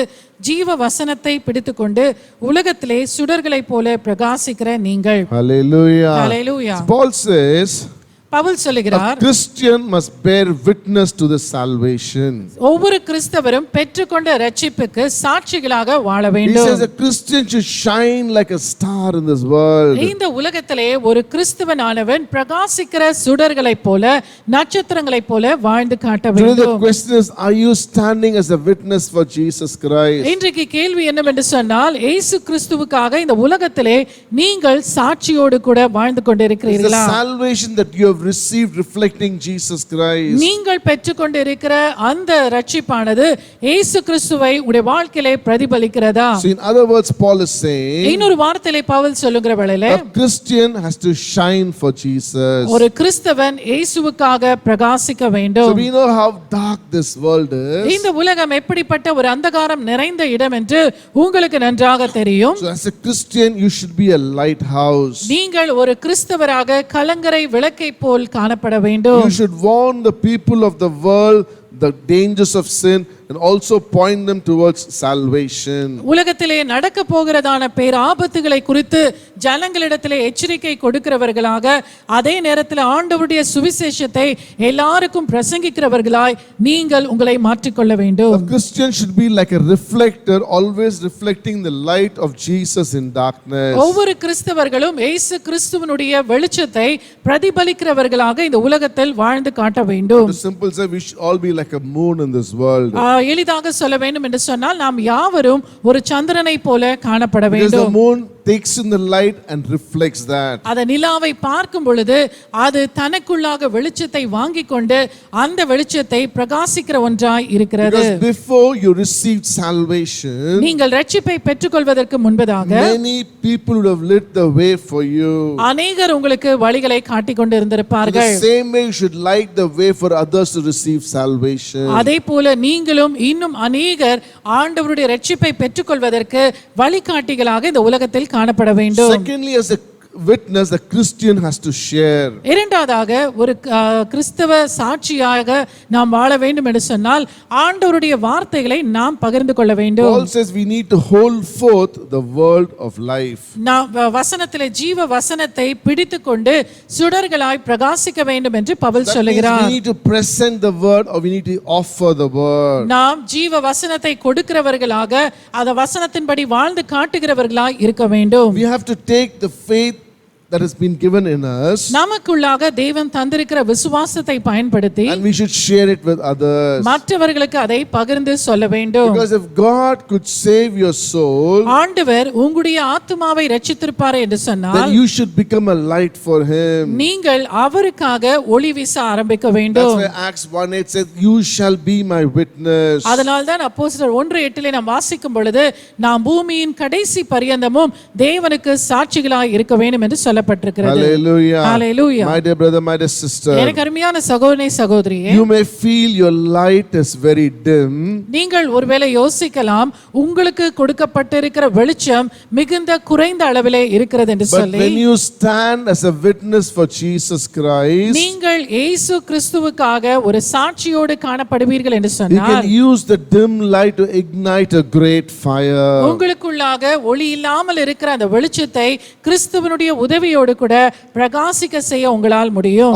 ஜீவ வசனத்தை பிடித்துக்கொண்டு உலகத்திலே சுடர்களைப் போல பிரகாசிக்கிற நீங்கள். Hallelujah. Hallelujah. Paul says, Pavul a சொல்லுகிறார், Christian must bear witness to the salvation. ஒவ்வொரு கிறிஸ்தவரும் பெற்றுக்கொண்ட இரட்சிப்புக்கு சாட்சிகளாக வாழ He வேண்டும். says a Christian should shine like a star in this world. இந்த உலகத்திலே ஒரு கிறிஸ்தவனானவன் பிரகாசிக்கிற சுடர்களைப் போல நட்சத்திரங்களைப் போல வாழ்ந்து காட்ட Today the வேண்டும். question is, are you standing as a witness for Jesus Christ? இன்றைக்கு கேள்வி என்னவென்று சொன்னால், இயேசு கிறிஸ்துவுக்காக இந்த உலகத்திலே நீங்கள் சாட்சியோடு கூட வாழ்ந்து Is the கொண்டிருக்கிறீர்களா? salvation that you have received reflecting Jesus Christ? நீங்கள் பெற்றுக்கொண்டிருக்கிற அந்த ரட்சிப்பானது இயேசு கிறிஸ்துவை உடைய வாழ்க்கையிலே பிரதிபலிக்கிறதா? So in other words, Paul is saying, இன்னொரு வார்த்தையிலே பவுல் சொல்லுகிற வேளையிலே, a Christian has to shine for Jesus. ஒரு கிறிஸ்தவன் இயேசுவுக்காக பிரகாசிக்க So வேண்டும். we know how dark this world is. இந்த உலகம் எப்படிப்பட்ட ஒரு அந்தகாரம் நிறைந்த இடம் என்று உங்களுக்கு நன்றாக தெரியும். So as a Christian, you should be a lighthouse. நீங்கள் ஒரு கிறிஸ்தவராக கலங்கரை விளக்கை போல் காணப்பட வேண்டும். You should warn the people of the world the dangers of sin and also point them towards salvation. உலகத்திலே நடக்க போகிறதான பேராபத்துகளை குறித்து ஜனங்களிடத்திலே எச்சரிக்கை கொடுக்கிறவர்களாக, அதே நேரத்தில் ஆண்டவருடைய சுவிசேஷத்தை எல்லாருக்கும் பிரசங்கிக்கிறவர்களாய் நீங்கள் உங்களை மாற்றிக்கொள்ள வேண்டும். A Christian should be like a reflector, always reflecting the light of Jesus in darkness. ஒவ்வொரு கிறிஸ்தவர்களும் இயேசு கிறிஸ்துவினுடைய வெளிச்சத்தை பிரதிபலிக்கிறவர்களாக இந்த உலகத்தில் வாழ்ந்து காட்ட வேண்டும். To simple say, we should all be like a moon in this world. எளிதாக சொல்ல வேண்டும் என்று சொன்னால், நாம் யாவரும் ஒரு சந்திரனை போல காணப்பட Because the வேண்டும். moon takes in the light and reflects that. அந்த நிலாவை பார்க்கும் பொழுது அது தனக்குள்ளாக வெளிச்சத்தை வாங்கிக் கொண்டு அந்த வெளிச்சத்தை பிரகாசிக்கிற ஒன்றாய் இருக்கிறது. Because before you received salvation, நீங்கள் ரட்சிப்பை பெற்றுக்கொள்வதற்கு முன்பதாக many people would have lit the way for you. அநேகர் உங்களுக்கு வழிகளை காட்டிக் கொண்டு In இருந்திருப்பார்கள். the same way, you should light the way for others to receive salvation. அதே போல நீங்களும் இன்னும் அநேகர் ஆண்டவருடைய ரட்சிப்பை பெற்றுக்கொள்வதற்கு வழிகாட்டிகளாக இந்த உலகத்தில் காணப்பட வேண்டும். Secondly, witness the Christian has to share. இரண்டாவதாக ஒரு கிறிஸ்தவ சாட்சியாக நாம் வாழ வேண்டும் என்று சொன்னால் ஆண்டவருடைய வார்த்தைகளை நாம் பகிர்ந்து கொள்ள வேண்டும். Paul says we need to hold forth the word of life. நாம் வசனத்திலே ஜீவ வசனத்தை பிடித்துக்கொண்டு சுடர்களாய் பிரகாசிக்க வேண்டும் என்று பவுல் That means சொல்லுகிறார். we need to present the word or we need to offer the word. நாம் ஜீவ வசனத்தை கொடுக்கிறவர்களாக அந்த வசனத்தின்படி வாழ்ந்து காட்டுகிறவர்களாய் இருக்க வேண்டும். We have to take the faith that has been given in us நமக்குள்ளாக தேவன் தந்திருக்கிற விசுவாசத்தை பயன்படுத்தி and we should share it with others. மற்றவர்களுக்கு அதை பகிர்ந்து சொல்ல வேண்டும். Because if God could save your soul, ஆண்டவர் உங்களுடைய ஆத்துமாவை ரட்சித்திருப்பார் என்று சொன்னால் then you should become a light for him. நீங்கள் அவருக்காக ஒளி வீச ஆரம்பிக்க That's வேண்டும். why Acts 1:8 says, you shall be my witness. அதனால் தான் அப்போஸ்தலர் 1:8 நாம் வாசிக்கும் பொழுது நாம் பூமியின் கடைசி பரியந்தமும் தேவனுக்கு சாட்சிகளாய் இருக்க வேண்டும் என்று சொல்லப்பட்டிருக்கிறது. Hallelujah. Hallelujah. My dear brother, my dear sister, எனக்கு அருமையான சகோதரனே சகோதரியே, you may feel your light is very dim. நீங்கள் ஒருவேளை யோசிக்கலாம் உங்களுக்கு கொடுக்கப்பட்டிருக்கிற வெளிச்சம் மிகுந்த குறைந்த அளவிலே இருக்கிறது என்று But சொல்லி, when you stand as a witness for Jesus Christ, நீங்கள் இயேசு கிறிஸ்துவுக்காக ஒரு சாட்சியோடு காணப்படுவீர்கள் என்று you சொன்னால் can use the dim light to ignite a great fire. உங்களுக்குள்ளாக ஒளி இல்லாமல் இருக்கிற அந்த வெளிச்சத்தை கிறிஸ்துவனுடைய உதவியோடு கூட பிரகாசிக்க செய்ய உங்களால் முடியும்.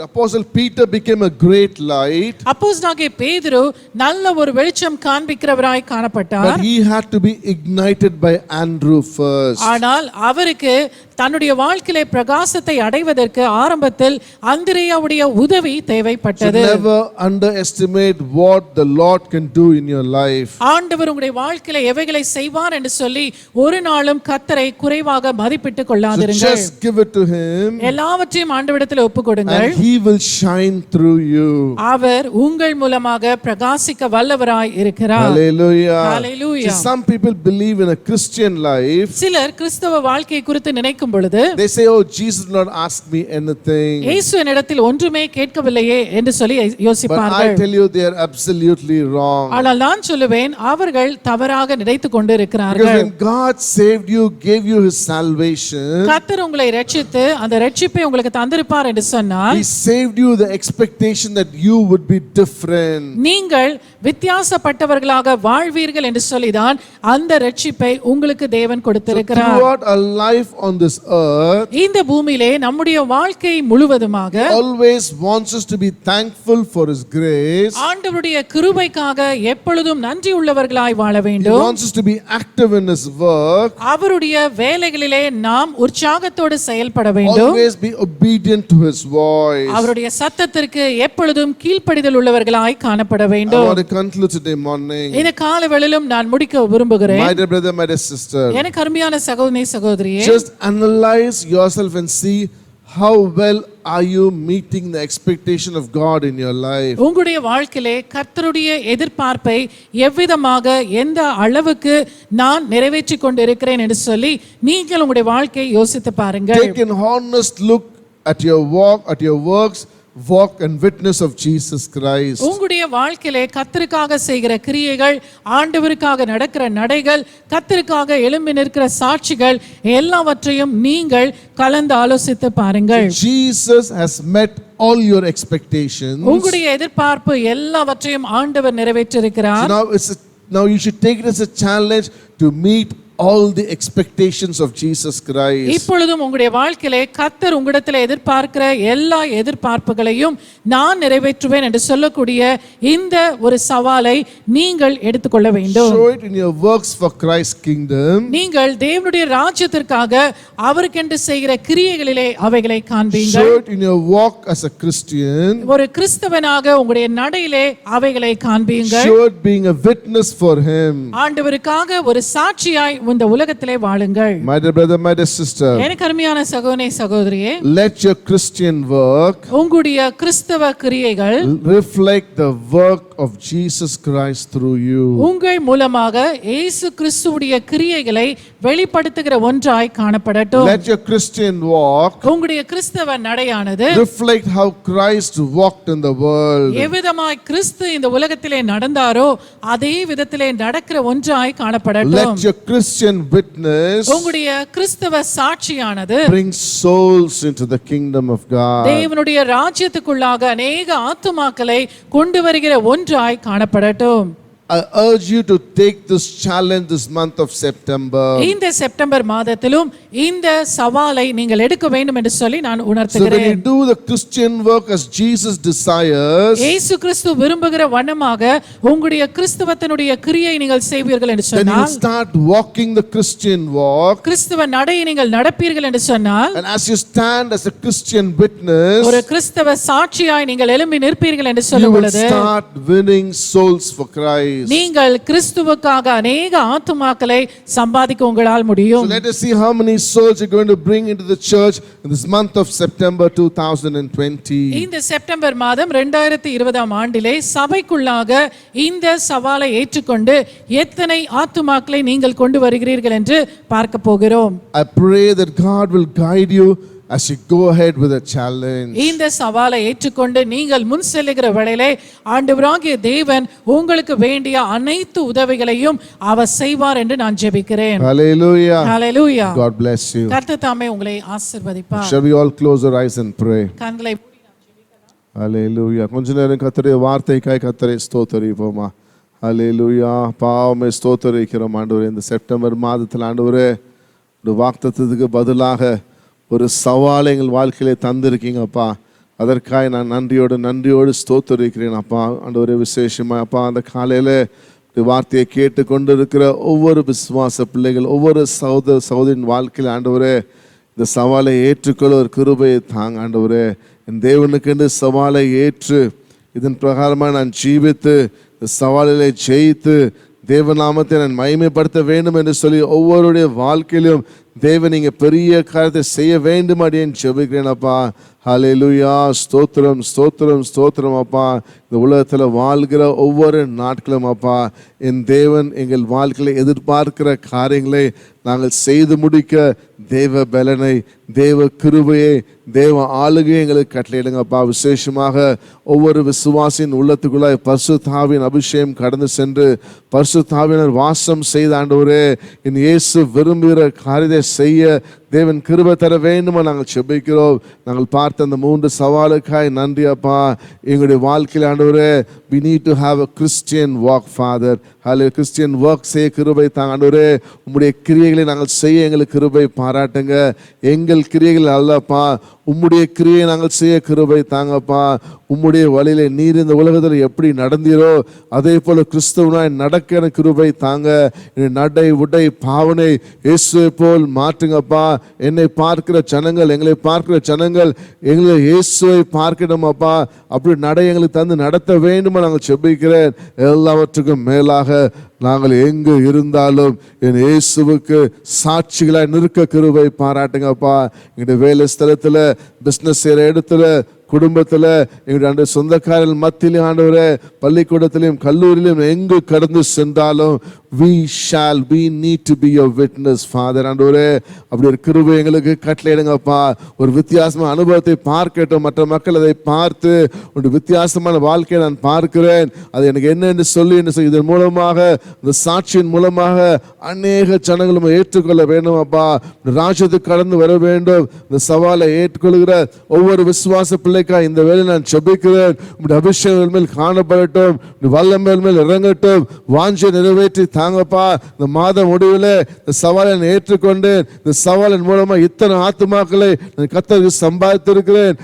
Apostle Peter became a great light, அப்போஸ்தலனாகிய பேதுரு நல்ல ஒரு வெளிச்சம் காண்பிக்கிறவராய் காணப்பட்டார். but he had to be ignited by Andrew first. ஆனால் அவருக்கு தன்னுடைய வாழ்க்கையிலே பிரகாசத்தை அடைவதற்கு ஆரம்பத்தில் அந்திரேயாவுடைய உதவி So தேவைப்பட்டது. never underestimate what the Lord can do in your life. ஆண்டவர் உங்களுடைய வாழ்க்கையில எவைகளை செய்வார் என்று சொல்லி ஒரு நாளும் கர்த்தரை குறைவாக மதிப்பிட்டுக் So கொள்ளாதிருங்கள். just give it to him எல்லாவற்றையும் ஆண்டவரிடத்தில் ஒப்புக்கொடுங்கள். and he will shine through you. அவர் உங்கள் மூலமாக பிரகாசிக்க வல்லவராய் இருக்கிறார். Hallelujah. Hallelujah. See, some people believe in a Christian life. சிலர் கிறிஸ்தவ வாழ்க்கையை குறித்து நினைக்கும் பொழுது They say, oh, Jesus did not ask me anything. இயேசு என்னிடத்தில் ஒன்றுமே கேட்கவில்லையே என்று சொல்லி But I யோசிப்பார்கள். tell you, they are absolutely wrong. ஆனால் நான் சொல்லுவேன் அவர்கள் தவறாக நினைத்துக் கொண்டு Because இருக்கிறார்கள். when God saved you, gave you his salvation, கர்த்தர் உங்களை ரட்சித்து அந்த ரட்சிப்பை உங்களுக்கு தந்திருப்பார் என்று சொன்னால் he saved you the expectation that you would be different. நீங்கள் வித்தியாசப்பட்டவர்களாக வாழ்வீர்கள் என்று சொல்லிதான் அந்த ரட்சிப்பை உங்களுக்கு தேவன் கொடுத்திருக்கிறார். Throughout our life on this earth, இந்த பூமியிலே நம்முடைய வாழ்க்கை முழுவதுமாக always wants us to be thankful for his grace. ஆண்டவருடைய கிருபைக்காக எப்பொழுதும் நன்றி உள்ளவர்களாய் வாழ He வேண்டும். wants us to be active in his work. அவருடைய வேலைகளிலே நாம் உற்சாகத்தோடு செயல்பட வேண்டும். Always be obedient to his voice. அவருடைய சத்தத்திற்கு எப்பொழுதும் கீழ்ப்படிதல் உள்ளவர்களாய் காணப்பட I வேண்டும். want to conclude today morning. இந்த காலை வேளையிலும் நான் முடிக்க விரும்புகிறேன். My dear brother, my dear sister, எனக்கு அருமையான சகோதரனே சகோதரியே, just analyze yourself and see how well are you meeting the expectation of God in your life. உங்களுடைய வாழ்க்கையிலே கர்த்தருடைய எதிர்பார்ப்பை எவ்விதமாக எந்த அளவுக்கு நான் நிறைவேற்றி கொண்டு இருக்கிறேன் என்று சொல்லி நீங்கள் உங்களுடைய வாழ்க்கையை யோசித்து பாருங்கள். Take an honest look at your walk, at your works, walk and witness of Jesus Christ. உங்களுடைய வாழ்க்கையிலே கர்த்தருக்காக செய்கிற கிரியைகள், ஆண்டவருக்காக நடக்கிற நடைகள், கர்த்தருக்காக எழும்பி நிற்கிற சாட்சிகள் எல்லாவற்றையும் நீங்கள் கலந்து ஆலோசித்து பாருங்கள். Jesus has met all your expectations. உங்களுடைய எதிர்பார்ப்பு எல்லாவற்றையும் ஆண்டவர் நிறைவேற்றியிருக்கிறார். So now you should take it as a challenge to meet all the expectations of Jesus Christ. இப்பொழுதும் உங்களுடைய வாழ்க்கையிலே கர்த்தர் உங்களிடத்தில் எதிர்பார்க்கிற எல்லா எதிர்பார்ப்புகளையும் நான் நிறைவேற்றுவேன் என்று சொல்லக்கூடிய இந்த ஒரு சவாலை நீங்கள் எடுத்துக்கொள்ள வேண்டும். Show it in your works for Christ's kingdom. நீங்கள் தேவனுடைய ராஜ்யத்திற்காக அவருக்கென்று செய்கிற கிரியைகளிலே அவைகளை காண்பீங்கள். Show it in your walk as a Christian. ஒரு கிறிஸ்தவனாக உங்களுடைய நடையிலே அவைகளை காண்பீங்கள். Show it being a witness for him. ஆண்டவருக்காக ஒரு சாட்சியாய் இந்த உலகத்திலே வாழுங்கள். My dear brother, my dear sister, எனக்கு அருமையான சகோதரனே சகோதரியே, let your Christian work உங்களுடைய கிறிஸ்தவ கிரியைகள் reflect the work of Jesus Christ through you. உங்கள் மூலமாக இயேசு கிறிஸ்துவுடைய கிரியைகளை வெளிப்படுத்துகிற ஒன்றாய் காணப்படட்டும். Let your Christian walk உங்களுடைய கிறிஸ்தவ நடையானது reflect how Christ walked in the world. எவ்விதமாய் கிறிஸ்து இந்த உலகத்திலே நடந்தாரோ அதே விதத்திலே நடக்கிற ஒன்றாய் காணப்படட்டும். Let your Christian Christian witness உங்களுடைய கிறிஸ்தவ சாட்சியானது brings souls into the kingdom of God. தேவனுடைய ராஜ்யத்துக்குள்ளாக அநேக ஆத்துமாக்களை கொண்டு வருகிற ஒன்றாய் காணப்படட்டும். I urge you to take this challenge this month of September. இந்த செப்டம்பர் மாதத்திலும் இந்த சவாலை நீங்கள் எடுக்க வேண்டும் என்று சொல்லி நான் So when you உணர்த்துகிறேன். do the Christian work as Jesus desires, இயேசு கிறிஸ்து விரும்புகிற வண்ணமாக உங்களுடைய கிறிஸ்தவத்தினுடைய கிரியை நீங்கள் செய்வீர்கள் என்று then you சொன்னால், start walking the Christian walk. கிறிஸ்தவ நடையை நீங்கள் நடப்பீர்கள் என்று சொன்னால், And as you stand as a Christian witness, ஒரு கிறிஸ்தவ சாட்சியாய் நீங்கள் எழும்பி நிற்பீர்கள் என்று you சொல்லும் will பொழுது start winning souls for Christ. நீங்கள் கிறிஸ்துவுக்காக அநேக ஆத்துமாக்களை சம்பாதிக்க உங்களால் So முடியும். let us see how many souls you're going to bring into the church in this month of September 2020. இந்த செப்டம்பர் மாதம் 2020 ஆண்டிலே சபைக்குள்ளாக இந்த சவாலை ஏற்றுக்கொண்டு எத்தனை ஆத்துமாக்களை நீங்கள் கொண்டு வருகிறீர்கள் என்று பார்க்க போகிறோம். I pray that God will guide you as you go ahead with a challenge. இந்த சவாலை ஏற்றுக்கொண்டு நீங்கள் முன் செல்லுகிற வேளையிலே ஆண்டவராகிய தேவன் உங்களுக்கு வேண்டிய அனைத்து உதவிகளையும் அவர் செய்வார் என்று நான் ஜெபிக்கிறேன். Hallelujah. Hallelujah. God bless you. கர்த்தர் தாமே உங்களை ஆசீர்வதிப்பார். Shall we all close our eyes and pray? கண்களை Hallelujah. கொஞ்ச நேரம் கர்த்தருடைய வார்த்தைக்காய் கர்த்தரை ஸ்தோத்திரிப்போமா. Hallelujah. பாவமே ஸ்தோத்திரிக்கிறோம் ஆண்டவரே. இந்த செப்டம்பர் மாதத்தில் ஆண்டவரே ஒரு வாக்குத்தத்தத்துக்கு பதிலாக ஒரு சவாலை எங்கள் வாழ்க்கையிலே தந்திருக்கீங்கப்பா. அதற்காக நான் நன்றியோடு ஸ்தோத்திரிக்கிறேன் அப்பா. ஆண்டவரே விசேஷமா அப்பா அந்த காலையில் வார்த்தையை கேட்டுக்கொண்டு இருக்கிற ஒவ்வொரு விசுவாச பிள்ளைகள் ஒவ்வொரு சகோதரின் வாழ்க்கையில் ஆண்டவரே இந்த சவாலை ஏற்றுக்கொள்ள ஒரு கிருபையை தாங்க ஆண்டவரே. என் தேவனுக்கென்று சவாலை ஏற்று இதன் பிரகாரமாக நான் ஜீவித்து இந்த சவாலிலே ஜெயித்து தேவநாமத்தை நான் மகிமைப்படுத்த வேண்டும் என்று சொல்லி ஒவ்வொருடைய வாழ்க்கையிலும் தேவன் நீங்க பெரிய காரியத்தை செய்ய வேண்டும் அப்படின்னு ஜெபிக்கிறேன் அப்பா. ஹல்லேலூயா. ஸ்தோத்திரம் ஸ்தோத்திரம் ஸ்தோத்திரம் அப்பா. இந்த உலகத்தில் வாழ்கிற ஒவ்வொரு நாட்களும் அப்பா என் தேவன் எங்கள் வாழ்க்கையில் எதிர்பார்க்கிற காரியங்களை நாங்கள் செய்து முடிக்க தேவ பலனை தேவ கிருபையை தேவ ஆளுகையை எங்களுக்கு கட்டளையிடுங்கப்பா. விசேஷமாக ஒவ்வொரு விசுவாசின் உள்ளத்துக்குள்ளாய் பரிசுத்தாவின் அபிஷேகம் கடந்து சென்று பரிசுத்தாவினர் வாசம் செய்த ஆண்டவரே என் இயேசு விரும்புகிற காரியத்தை செய்ய தேவன் கிருபை தர வேண்டுமா நாங்கள் செபிக்கிறோம். நாங்கள் பார்த்த அந்த 3 சவாலுக்காய் நன்றி அப்பா. எங்களுடைய வாழ்க்கையில் ஆண்டவரே we need to have a Christian walk Father. Hallelujah. Christian work செய்ய கிருபை தாங்க ஆண்டவரே. உம்முடைய கிரியைகளை நாங்கள் செய்ய எங்களுக்கு கிருபை பாராட்டுங்க. எங்கள் கிரியைகள் அல்லப்பா உம்முடைய கிரியை நாங்கள் செய்ய கிருபை தாங்கப்பா. உம்முடைய வழியிலே நீர் இந்த உலகத்தில் எப்படி நடந்தீரோ அதே போல கிறிஸ்தவனாய் நடக்க எனக்கு கிருபை தாங்க. நடை உடை பாவனை இயேசுவை போல் மாற்றுங்கப்பா. என்னை பார்க்கிற ஜனங்கள் எங்களை பார்க்கிற ஜனங்கள் எங்களை இயேசுவை பார்க்கணும் அப்பா. அப்படி நடை எங்களுக்கு தந்து நடத்த வேண்டுமா நாங்கள் செபிக்கிறேன். எல்லாவற்றுக்கும் மேலாக நாங்கள் எங்கு இருந்தாலும் என் இயேசுவுக்கு சாட்சிகளாய் நிற்க கிருபை பாராட்டுங்கப்பா. எங்களுடைய வேலை ஸ்தலத்தில் பிஸ்னஸ் செய்கிற இடத்துல குடும்பத்தில் எங்களுடைய சொந்தக்காரர்கள் மத்தியிலும் ஆண்டவரே பள்ளிக்கூடத்திலையும் கல்லூரியிலும் எங்கு கடந்து சென்றாலும் we need to be your witness Father. ஆண்டவரே அப்படி ஒரு கிருபை எங்களுக்கு கட்டளையிடுங்கப்பா. ஒரு வித்தியாசமான அனுபவத்தை பார்க்கட்டும். மற்ற மக்கள் அதை பார்த்து ஒரு வித்தியாசமான வாழ்க்கையை நான் பார்க்கிறேன் அது எனக்கு என்ன என்று சொல்லி இதன் மூலமாக இந்த சாட்சியின் மூலமாக அநேக ஜனங்களும் ஏற்றுக்கொள்ள வேண்டும் அப்பா. ராஜ்யத்துக்கு கடந்து வர வேண்டும். இந்த சவாலை ஏற்றுக்கொள்கிற ஒவ்வொரு விசுவாச பிள்ளைக்கா இந்த வேலை நான் ஜெபிக்கிறேன். உங்களுடைய அபிஷேகம் மேல் காணப்படட்டும். வல்லமை மேல் இறங்கட்டும். வாஞ்சை நிறைவேற்றி தாங்கப்பா. இந்த மாத முடிவில் இந்த சவாலை நான் ஏற்றுக்கொண்டேன். இந்த சவாலின் மூலமாக இத்தனை ஆத்துமாக்களை நான் கர்த்தருக்கு சம்பாதித்திருக்கிறேன்.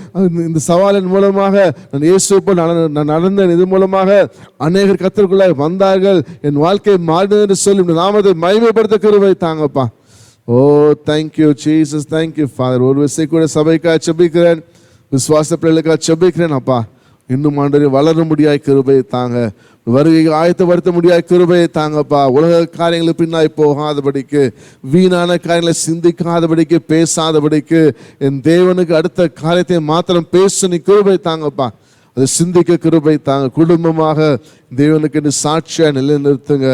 இந்த சவாலின் மூலமாக நான் இயேசுவை போல் நான் நடந்தேன். இது மூலமாக அநேகர் கர்த்தருக்குள்ளாய் வந்தார்கள். என் வாழ்க்கை மாறினது என்று சொல்லி இந்த நாமத்தை மகிமைப்படுத்த கிருபை தாங்கப்பா. ஓ தேங்க்யூ ஜீசஸ். Thank you father. ஒரு விசை கூட சபைக்காக ஜெபிக்கிறேன். விசுவாச பிள்ளைகளுக்காக ஜெபிக்கிறேன் அப்பா. இன்னும் ஆண்டவரே வளர முடியாய் கிருபையை தாங்க. வருகைக்கு ஆயத்தப்படுத்த முடியாய் கிருபையை தாங்கப்பா. உலக காரியங்களுக்கு பின்னாய் போகாதபடிக்கு வீணான காரியங்களை சிந்திக்காதபடிக்கு பேசாதபடிக்கு என் தேவனுக்கு அடுத்த காரியத்தை மாத்திரம் பேச நீ கிருபை தாங்கப்பா. அதை சிந்திக்க கிருபை தாங்க. குடும்பமாக தேவனுக்கு சாட்சியா நிலைநிறுத்துங்க.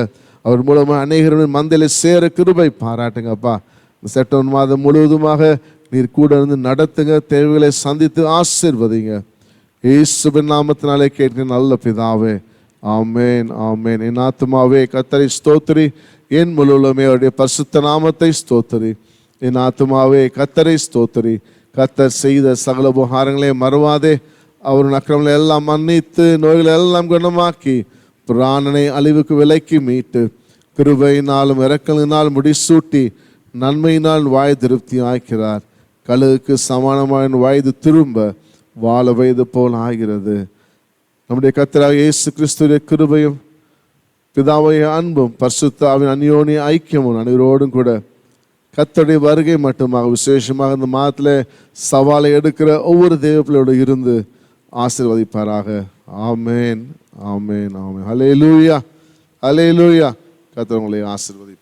அவர் மூலமாக அநேகருடைய மந்தையில சேர கிருபை பாராட்டுங்கப்பா. செப்டம்பர் மாதம் முழுவதுமாக நீர் கூட இருந்து நடத்துங்க. தேவைகளை சந்தித்து ஆசீர்வதிங்க. இயேசுவின் நாமத்தினாலே கேட்க நல்ல பிதாவே. ஆமென் ஆமென். என் ஆத்துமாவே கர்த்தரை ஸ்தோத்திரி, என் முழு உள்ளமே அவருடைய பரிசுத்த நாமத்தை ஸ்தோத்திரி. என் ஆத்துமாவே கர்த்தரை ஸ்தோத்திரி. கர்த்தர் செய்த சகல உபகாரங்களை மறவாதே. அவர் அக்கிரமங்களை எல்லாம் மன்னித்து நோய்களை எல்லாம் குணமாக்கி பிராணனை அழிவுக்கு விலக்கி மீட்டு கிருபையினாலும் இரக்கலினாலும் முடிசூட்டி நன்மையினால் வாய் திருப்தி ஆக்கிறார். கழுகுக்கு சமானமான வயது திரும்ப வாழ வயது போல் ஆகிறது. நம்முடைய கர்த்தராகிய இயேசு கிறிஸ்துவின் கிருபையும் பிதாவுடைய அன்பும் பரிசுத்தாவின் அந்யோன்ய ஐக்கியமும் அனைவரோடும் கூட கர்த்தருடைய வருகை மட்டுமாக விசேஷமாக இந்த மாதத்தில் சவாலை எடுக்கிற ஒவ்வொரு தேவப்பிள்ளையோடு இருந்து ஆசீர்வதிப்பாராக. ஆமென் ஆமென் ஆமென். ஹல்லேலூயா ஹல்லேலூயா. கர்த்தர் உங்களை ஆசீர்வதிப்பார்.